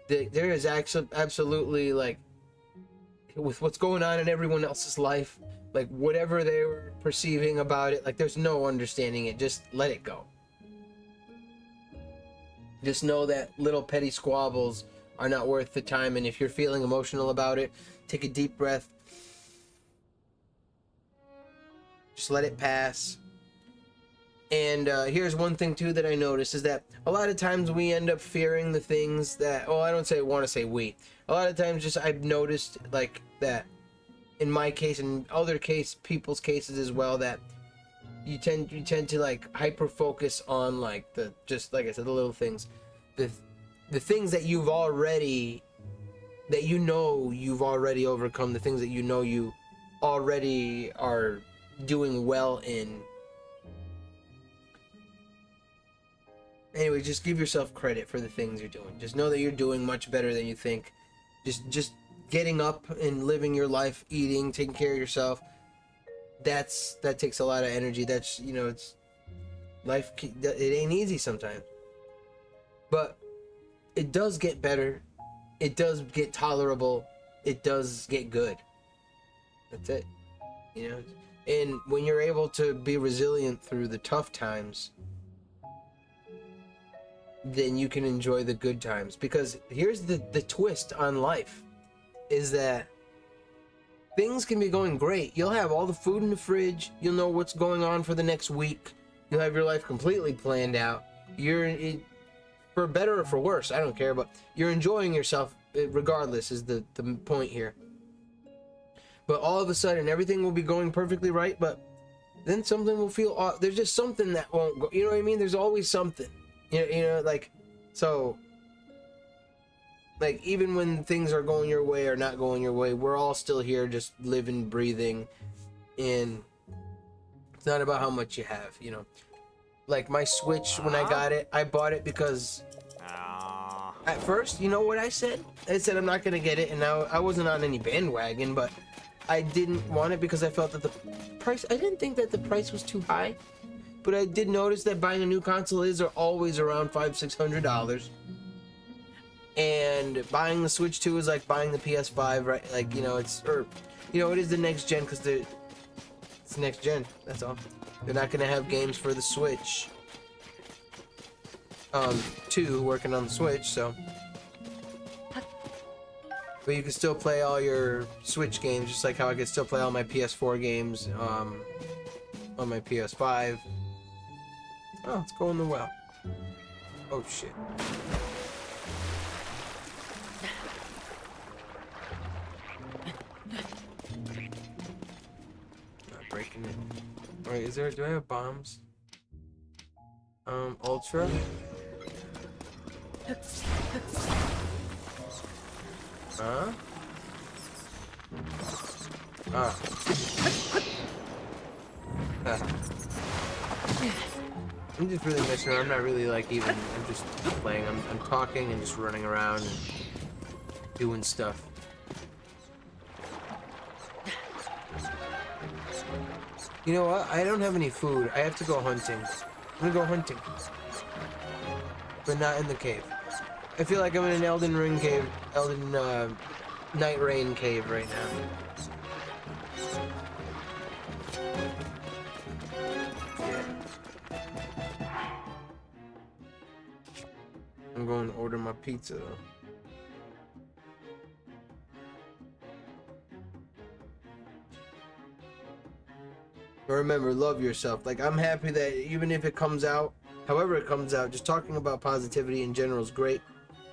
there is absolutely, like, with what's going on in everyone else's life, like, whatever they were perceiving about it, like, there's no understanding it. Just let it go. Just know that little petty squabbles are not worth the time, and if you're feeling emotional about it, take a deep breath. Just let it pass. And here's one thing too that I noticed, is that a lot of times we end up fearing the things that, oh, I don't want to say we. A lot of times, just I've noticed, like, that in my case and other people's cases as well, that you tend to like hyper focus on, like, the, just like I said, the little things, the things that you've already overcome, the things that you already are doing well in. Anyway, just give yourself credit for the things you're doing. Just know that you're doing much better than you think. Just getting up and living your life, eating, taking care of yourself. That takes a lot of energy. That's, you know, it's life. It ain't easy sometimes, but it does get better. It does get tolerable. It does get good. That's it. You know, and when you're able to be resilient through the tough times, then you can enjoy the good times. Because here's the twist on life, is that things can be going great. You'll have all the food in the fridge. You'll know what's going on for the next week. You'll have your life completely planned out. For better or for worse, I don't care, but you're enjoying yourself regardless, is the point here. But all of a sudden, everything will be going perfectly right, but then something will feel off. There's just something that won't go. You know what I mean? There's always something. You know, like, so, like, even when things are going your way or not going your way, we're all still here, just living, breathing, and it's not about how much you have, you know. Like, my Switch, when I got it, I bought it because at first, you know what I said? I said I'm not gonna get it, and now I wasn't on any bandwagon, but I didn't want it because I felt that the price, I didn't think that the price was too high. But I did notice that buying a new console is always around $500-600, and buying the Switch 2 is like buying the PS5, right? Like, you know, it is the next gen, because it's next gen. That's all. They're not gonna have games for the Switch 2 working on the Switch, so. But you can still play all your Switch games, just like how I can still play all my PS4 games on my PS5. Oh, it's going the well. Oh, shit. Not breaking it. Alright, do I have bombs? Ultra? Huh? Ah. I'm just really messing around. I'm not really like even. I'm just playing. I'm talking and just running around and doing stuff. You know what? I don't have any food. I have to go hunting. I'm gonna go hunting, but not in the cave. I feel like I'm in an Elden Ring cave, Night Rain cave right now. I'm going to order my pizza though. But remember, love yourself. Like, I'm happy that even if it comes out, however it comes out, just talking about positivity in general is great.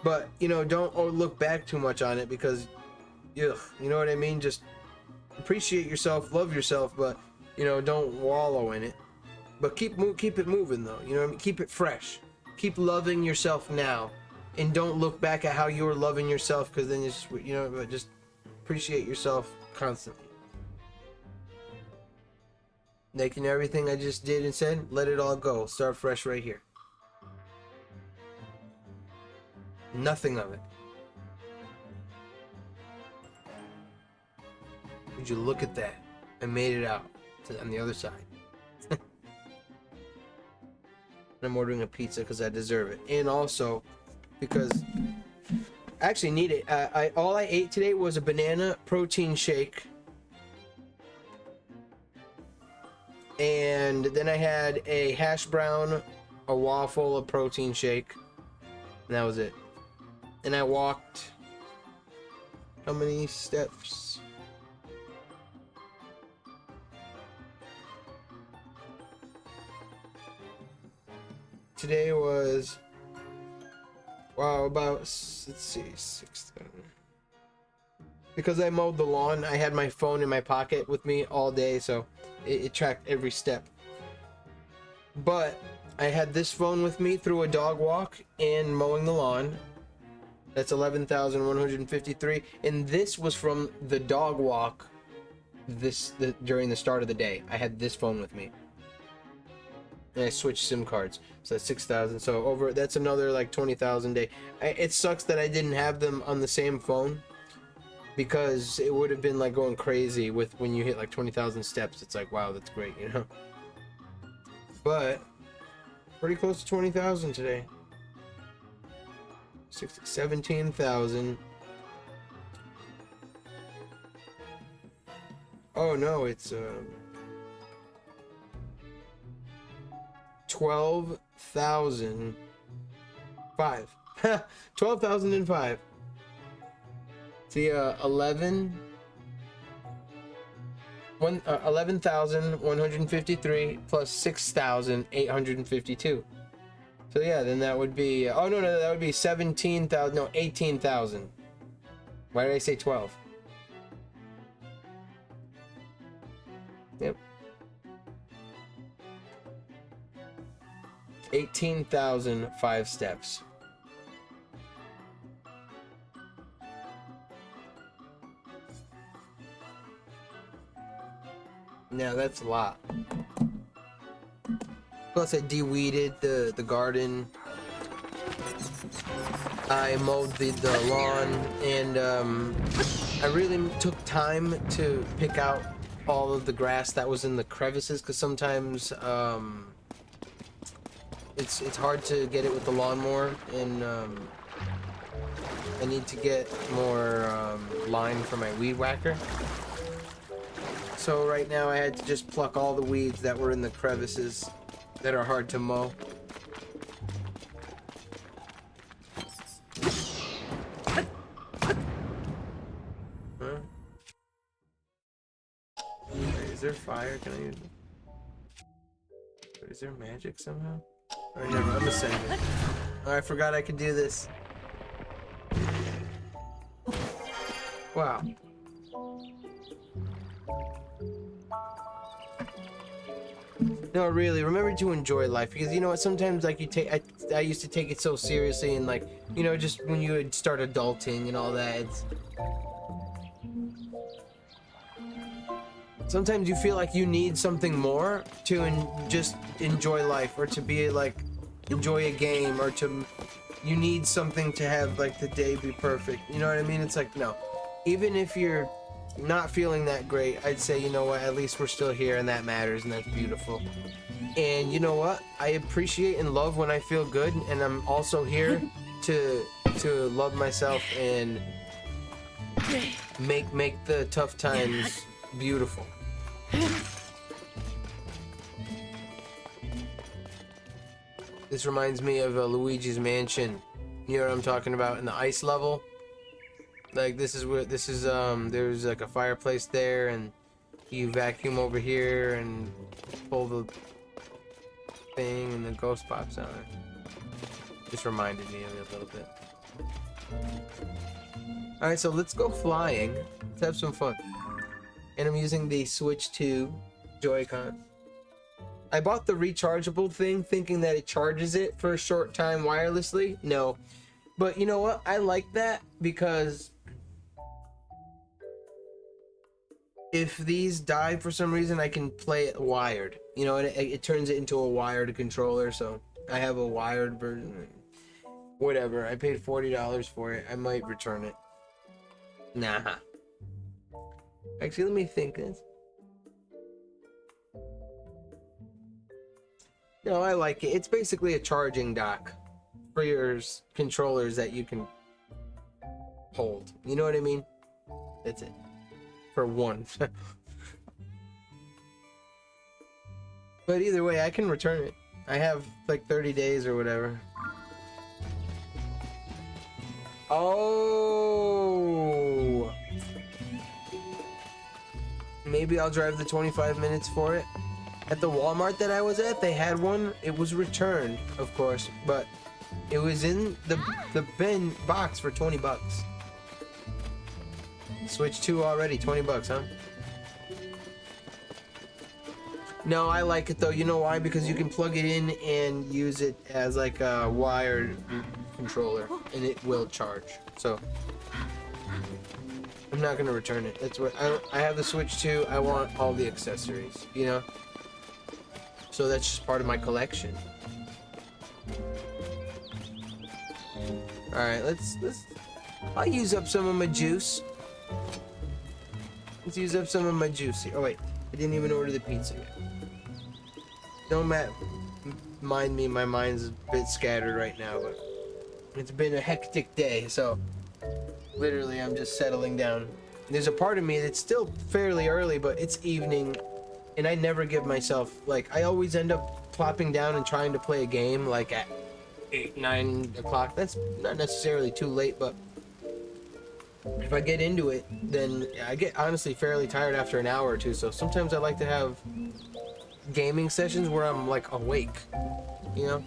But, you know, don't look back too much on it because, ugh, you know what I mean? Just appreciate yourself, love yourself, but, you know, don't wallow in it. But keep it moving though. You know what I mean? Keep it fresh. Keep loving yourself now, and don't look back at how you were loving yourself, because then it's, you know, but just appreciate yourself constantly. Like in everything I just did and said, let it all go. Start fresh right here. Nothing of it. Would you look at that? I made it out on the other side. I'm ordering a pizza because I deserve it, and also because I actually need it. All I ate today was a banana protein shake, and then I had a hash brown, a waffle, a protein shake, and that was it. And I walked how many steps? Today was, wow, about, let's see, 6,000. Because I mowed the lawn, I had my phone in my pocket with me all day, so it tracked every step. But I had this phone with me through a dog walk and mowing the lawn. That's 11,153, and this was from the dog walk. During the start of the day, I had this phone with me. And I switched SIM cards, so that's 6,000. So that's another like 20,000 a day. It sucks that I didn't have them on the same phone, because it would have been like going crazy with when you hit like 20,000 steps. It's like, wow, that's great, you know. But pretty close to 20,000 today. 17,000. Oh no, it's 12,005. 12,005. See, 11,153 plus 6,852. So yeah, then that would be, oh no, that would be 17,000, no, 18,000. Why did I say 12? Yep. 18,005 steps. Now that's a lot. Plus I de-weeded the garden. I mowed the lawn, and I really took time to pick out all of the grass that was in the crevices, because sometimes it's hard to get it with the lawnmower, and I need to get more line for my weed whacker. So right now I had to just pluck all the weeds that were in the crevices that are hard to mow. Huh? Wait, is there fire? Can I use it? Is there magic somehow? Alright, never, I'm ascending. Oh, I forgot I could do this. Wow. No, really, remember to enjoy life, because you know what, sometimes like I used to take it so seriously, and like, you know, just when you would start adulting and all that, sometimes you feel like you need something more to just enjoy life, or to be like enjoy a game, or to you need something to have like the day be perfect. You know what I mean? It's like, no, even if you're not feeling that great, I'd say, you know what, at least we're still here, and that matters, and that's beautiful. And you know what, I appreciate and love when I feel good, and I'm also here to love myself and make the tough times beautiful. This reminds me of Luigi's Mansion. You know what I'm talking about, in the ice level? Like, this is where, there's like a fireplace there, and you vacuum over here and pull the thing, and the ghost pops out. Just reminded me of it a little bit. Alright, so let's go flying. Let's have some fun. And I'm using the Switch 2 Joy-Con. I bought the rechargeable thing thinking that it charges it for a short time wirelessly. No. But you know what? I like that because if these die for some reason, I can play it wired. You know, and it turns it into a wired controller, so I have a wired version. Whatever. I paid $40 for it. I might return it. Nah. Actually, let me think this. No, I like it. It's basically a charging dock for your controllers that you can hold. You know what I mean? That's it. For one. But either way, I can return it. I have like 30 days or whatever. Oh! Maybe I'll drive the 25 minutes for it. At the Walmart that I was at, they had one. It was returned, of course, but it was in the bin box for 20 bucks. Switch 2 already, 20 bucks, huh? No, I like it though. You know why? Because you can plug it in and use it as like a wired controller, and it will charge. So I'm not gonna return it. That's what I have the Switch 2. I want all the accessories, you know. So that's just part of my collection. All right, let's. I'll use up some of my juice. Let's use up some of my juice here. Oh wait, I didn't even order the pizza yet. Don't mind me, my mind's a bit scattered right now, but it's been a hectic day, so literally I'm just settling down. There's a part of me that's still fairly early, but it's evening, and I never give myself, like, I always end up plopping down and trying to play a game like at 8, 9 o'clock. That's not necessarily too late, but if I get into it, then I get honestly fairly tired after an hour or two. So sometimes I like to have gaming sessions where I'm like awake, you know?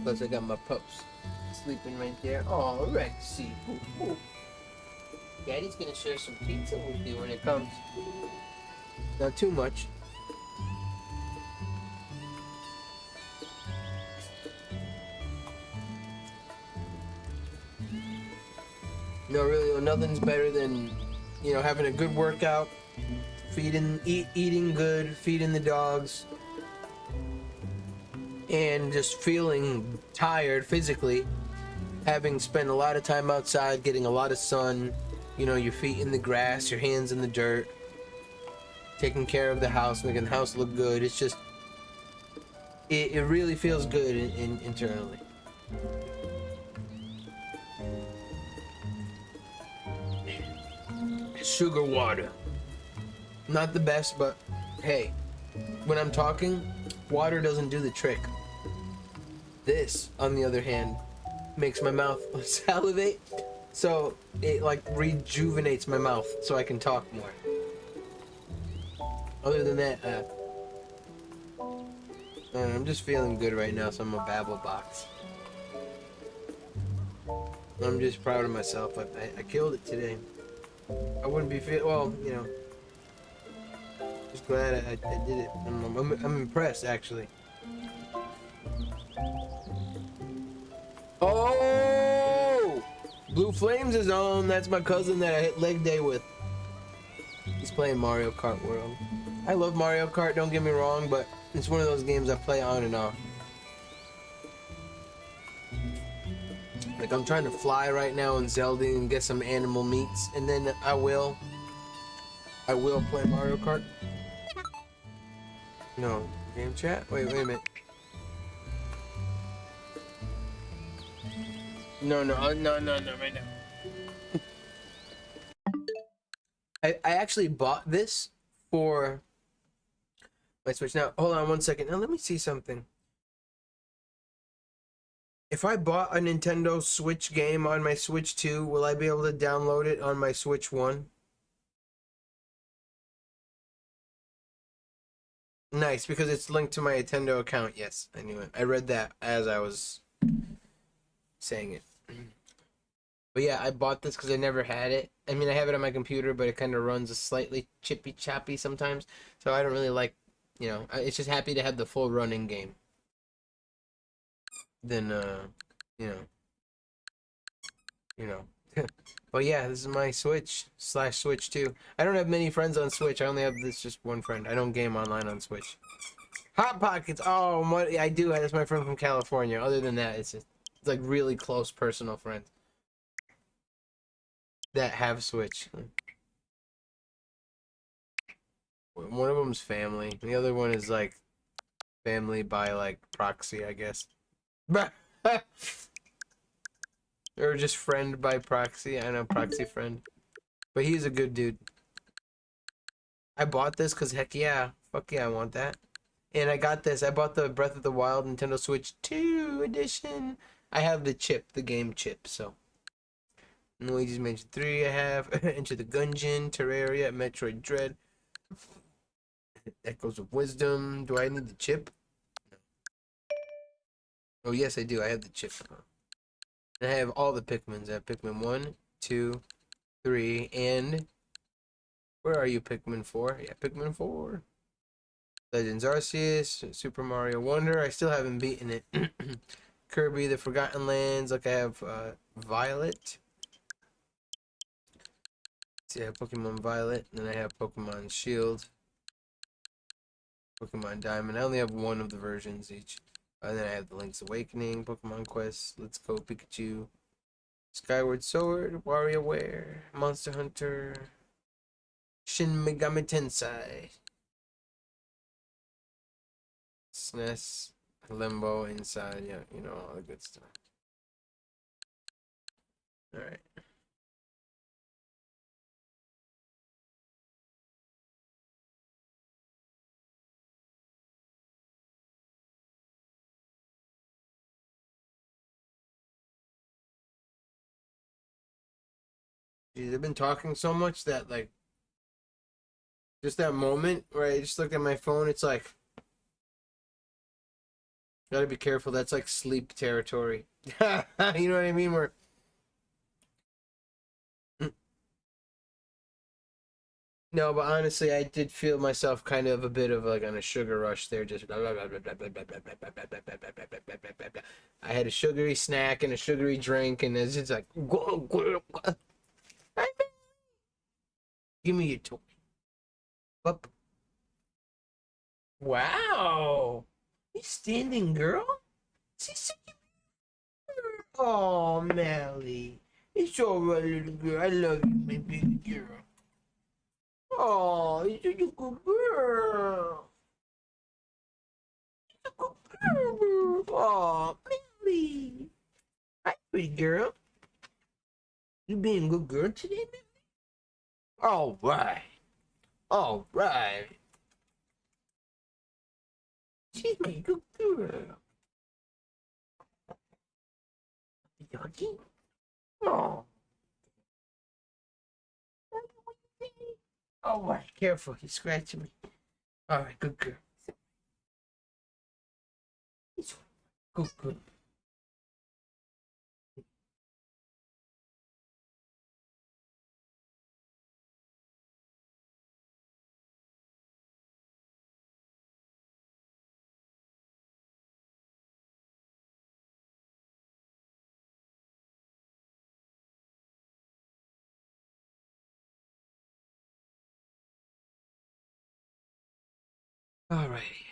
Plus I got my pups sleeping right there. Oh, Rexy. Ooh, ooh. Daddy's gonna share some pizza with you when it comes. Not too much. No, really, nothing's better than, you know, having a good workout, eating good, feeding the dogs, and just feeling tired physically, having spent a lot of time outside, getting a lot of sun, you know, your feet in the grass, your hands in the dirt, taking care of the house, making the house look good. It's just, it really feels good internally. Sugar water. Not the best, but hey, when I'm talking, water doesn't do the trick. This, on the other hand, makes my mouth salivate, so it like rejuvenates my mouth so I can talk more. Other than that, I'm just feeling good right now, so I'm a babble box. I'm just proud of myself. I killed it today. I wouldn't be well, you know. Just glad I did it. I'm impressed, actually. Oh! Blue Flames is on. That's my cousin that I hit leg day with. He's playing Mario Kart World. I love Mario Kart, don't get me wrong, but it's one of those games I play on and off. Like, I'm trying to fly right now in Zelda and get some animal meats, and then I will play Mario Kart. No, game chat? Wait a minute. No, right now. I actually bought this for my Switch. Now, hold on one second. Now, let me see something. If I bought a Nintendo Switch game on my Switch 2, will I be able to download it on my Switch 1? Nice, because it's linked to my Nintendo account. Yes, I knew it. I read that as I was saying it. But yeah, I bought this because I never had it. I mean, I have it on my computer, but it kind of runs a slightly chippy choppy sometimes. So I don't really like, it's just happy to have the full running game. Then, you know, you know. But yeah, this is my Switch/Switch 2. I don't have many friends on Switch. I only have this just one friend. I don't game online on Switch. Hot Pockets. Oh, I do. That's my friend from California. Other than that, it's like really close personal friends that have Switch. One of them's family. The other one is like family by like proxy, I guess. Or just friend by proxy. I know, proxy friend. But he's a good dude. I bought this because heck yeah. Fuck yeah, I want that. And I got this. I bought the Breath of the Wild Nintendo Switch 2 edition. I have the chip, the game chip, so. Luigi's Mansion 3 I have. Enter the Gungeon, Terraria, Metroid Dread. Echoes of Wisdom. Do I need the chip? Oh, yes, I do. I have the chip. And I have all the Pikmins. I have Pikmin 1, 2, 3, and... Where are you, Pikmin 4? Yeah, Pikmin 4. Legends Arceus, Super Mario Wonder. I still haven't beaten it. Kirby, The Forgotten Lands. Like I have Violet. See, I have Pokemon Violet. And then I have Pokemon Shield. Pokemon Diamond. I only have one of the versions each. And then I have the Link's Awakening, Pokemon Quest, Let's Go Pikachu, Skyward Sword, WarioWare, Monster Hunter, Shin Megami Tensei, SNES, Limbo, Inside, yeah, all the good stuff. Alright. Geez, I've been talking so much that, like, just that moment where I just looked at my phone, it's like, gotta be careful, that's like sleep territory. You know what I mean? Where no, but honestly, I did feel myself kind of a bit of like on a sugar rush there. Just I had a sugary snack and a sugary drink, and it's just like, give me your toy. Up. Wow, you standing girl? She's such a oh, Melly, it's all right, little girl. I love you, my big girl. Oh, you're such a good girl. Oh, Millie. Hi, pretty girl. You being a good girl today, Millie? All right. All right. She's my good girl. Doggy? Oh. All right. Careful. He's scratching me. All right. Good girl. Good girl. Alrighty.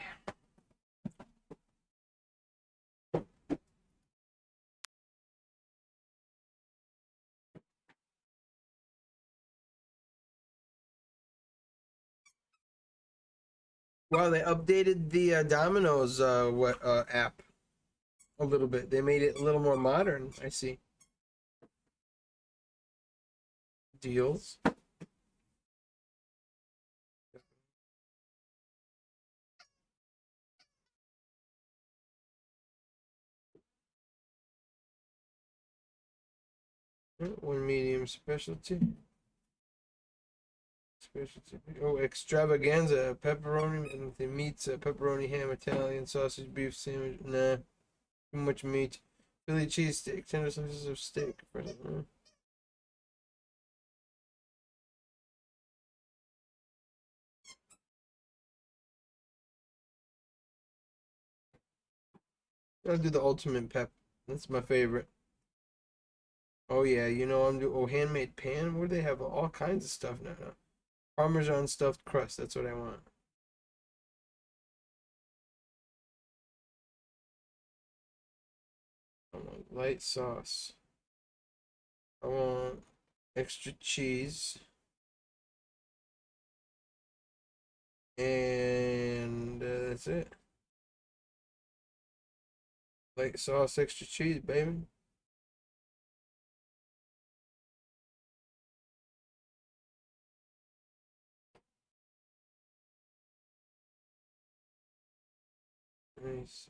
Wow, they updated the Domino's app a little bit. They made it a little more modern. I see. Deals. One medium specialty. Specialty. Oh, extravaganza. Pepperoni and the meats. Pepperoni, ham, Italian sausage, beef sandwich. Nah, too much meat. Philly cheesesteak. Tender slices of steak. I'll do the ultimate pep. That's my favorite. Oh yeah, you know I'm doing. Oh, handmade pan. Where do they have all kinds of stuff now? Parmesan stuffed crust. That's what I want. I want light sauce. I want extra cheese. And that's it. Light sauce, extra cheese, baby. Nice.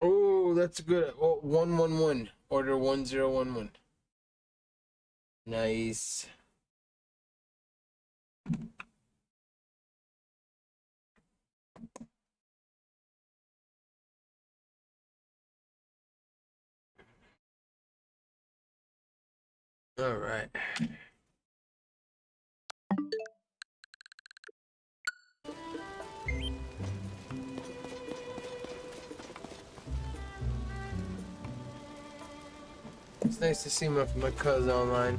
Oh, that's good. Oh, 111. Order 1011. Nice. All right. It's nice to see my cousin online.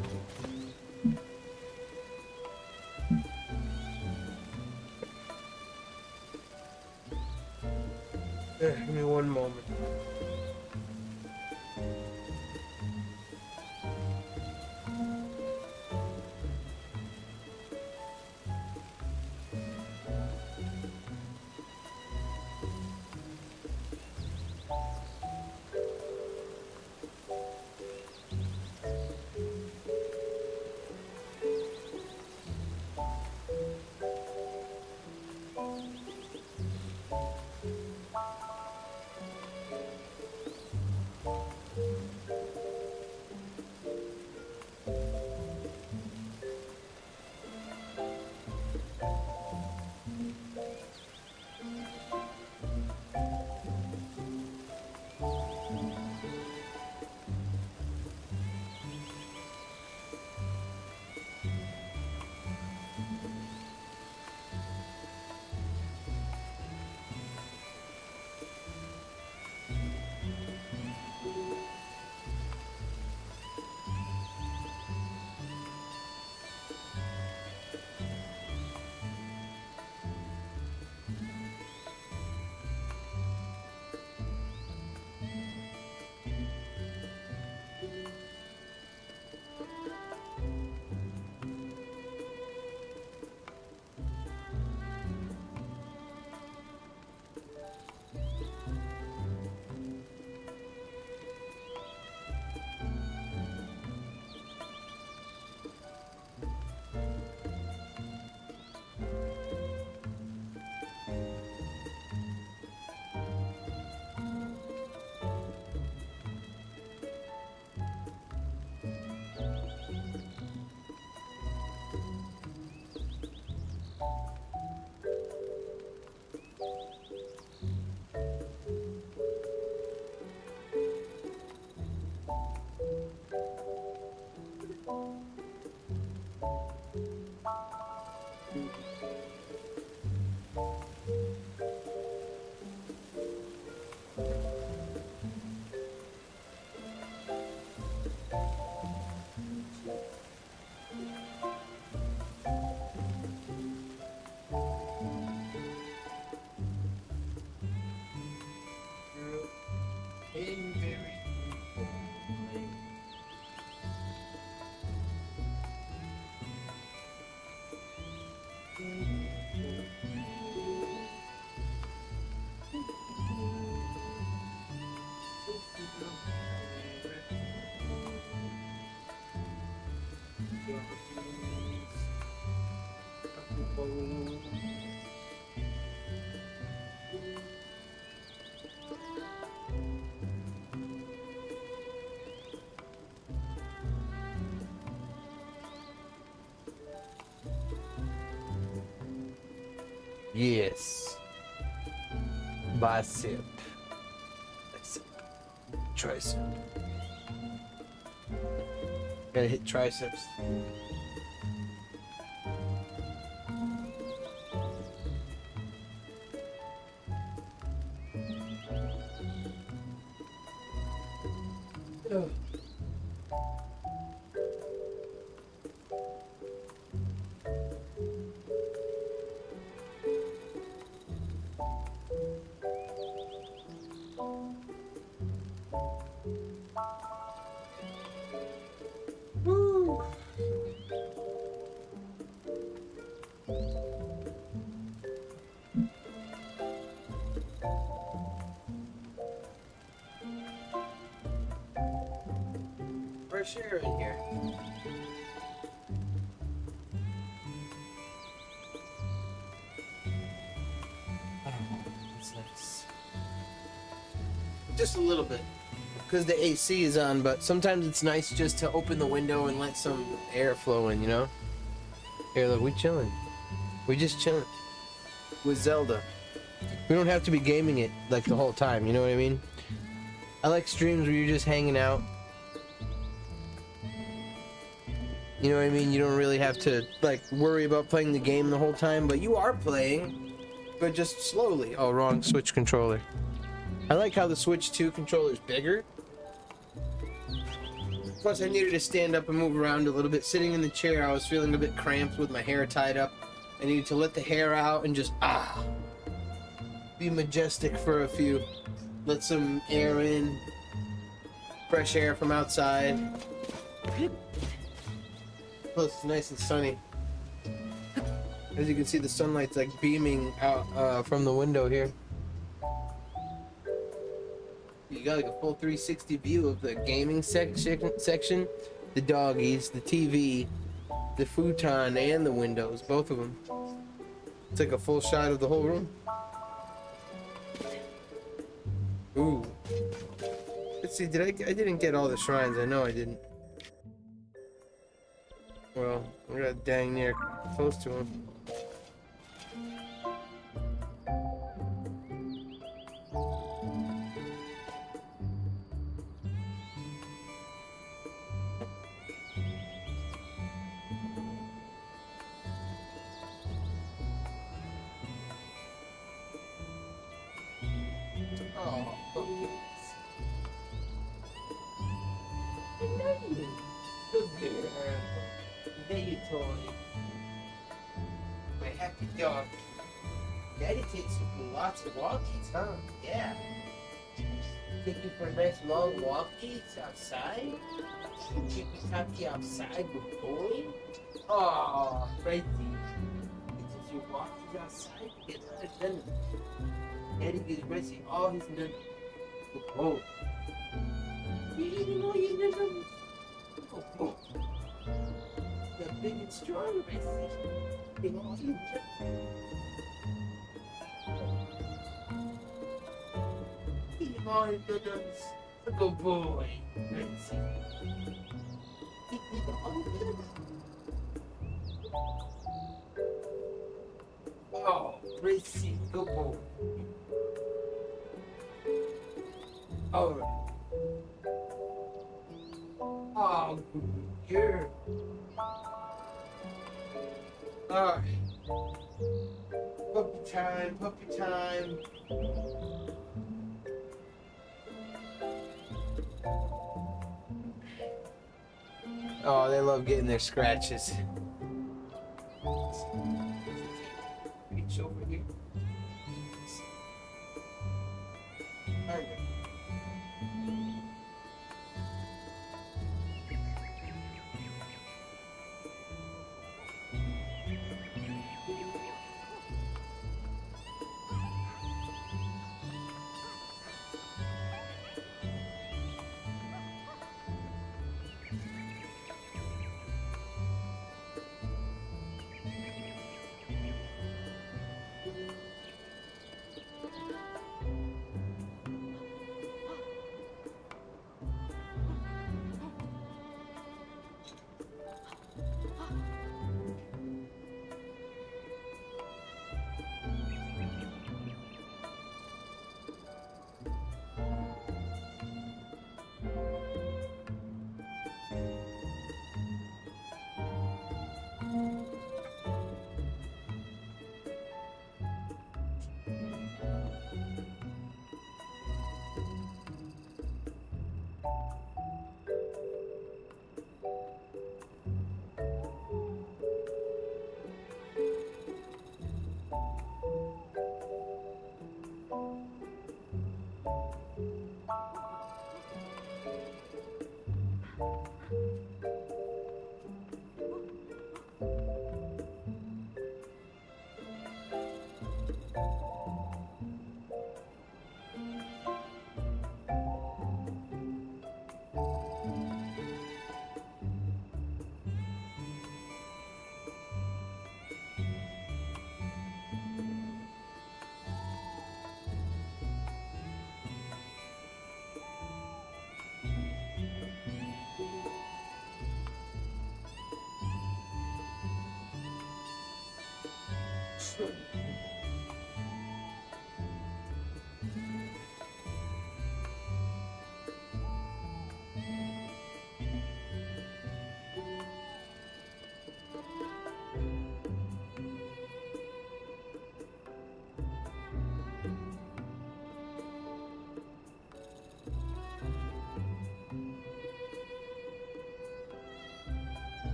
Give me one moment. been very fruitful. Yes. Bicep. Tricep. Gotta hit triceps. Ugh. Woo. Fresh air in here. Oh, that's nice. Just a little bit, because the AC is on, but sometimes it's nice just to open the window and let some air flow in, you know? Here, look, we chilling. We just chilling. With Zelda. We don't have to be gaming it, like, the whole time, you know what I mean? I like streams where you're just hanging out. You know what I mean? You don't really have to, like, worry about playing the game the whole time, but you are playing, but just slowly. Oh, wrong Switch controller. I like how the Switch 2 controller is bigger. Plus, I needed to stand up and move around a little bit. Sitting in the chair, I was feeling a bit cramped with my hair tied up. I needed to let the hair out and just, be majestic for a few. Let some air in. Fresh air from outside. Plus, it's nice and sunny. As you can see, the sunlight's like beaming out from the window here. You got like a full 360 view of the gaming section, the doggies, the TV, the futon, and the windows, both of them. It's like a full shot of the whole room. Ooh. Let's see, I didn't get all the shrines. I know I didn't. Well, I got dang near close to him. Oh, good girl. There you toy. My happy dog. Daddy takes you for lots of walkies, huh? Yeah. Take you for a nice long walkies outside. Keep you happy outside with boy. Oh, right there. It's your walkies outside. Get that done. Daddy gets ready all his done. Oh. You didn't know you done. Oh. The big and strong, I see. Big all you Eat all his donuts. Good boy. Let's see. Eat all his donuts. Oh, Gracie, good boy. Alright. Oh, good girl. Alright. Puppy time, puppy time. Oh, they love getting their scratches. Reach over here. There you go.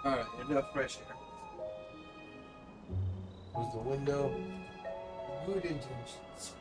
Alright, enough fresh air. Close the window. Good intentions.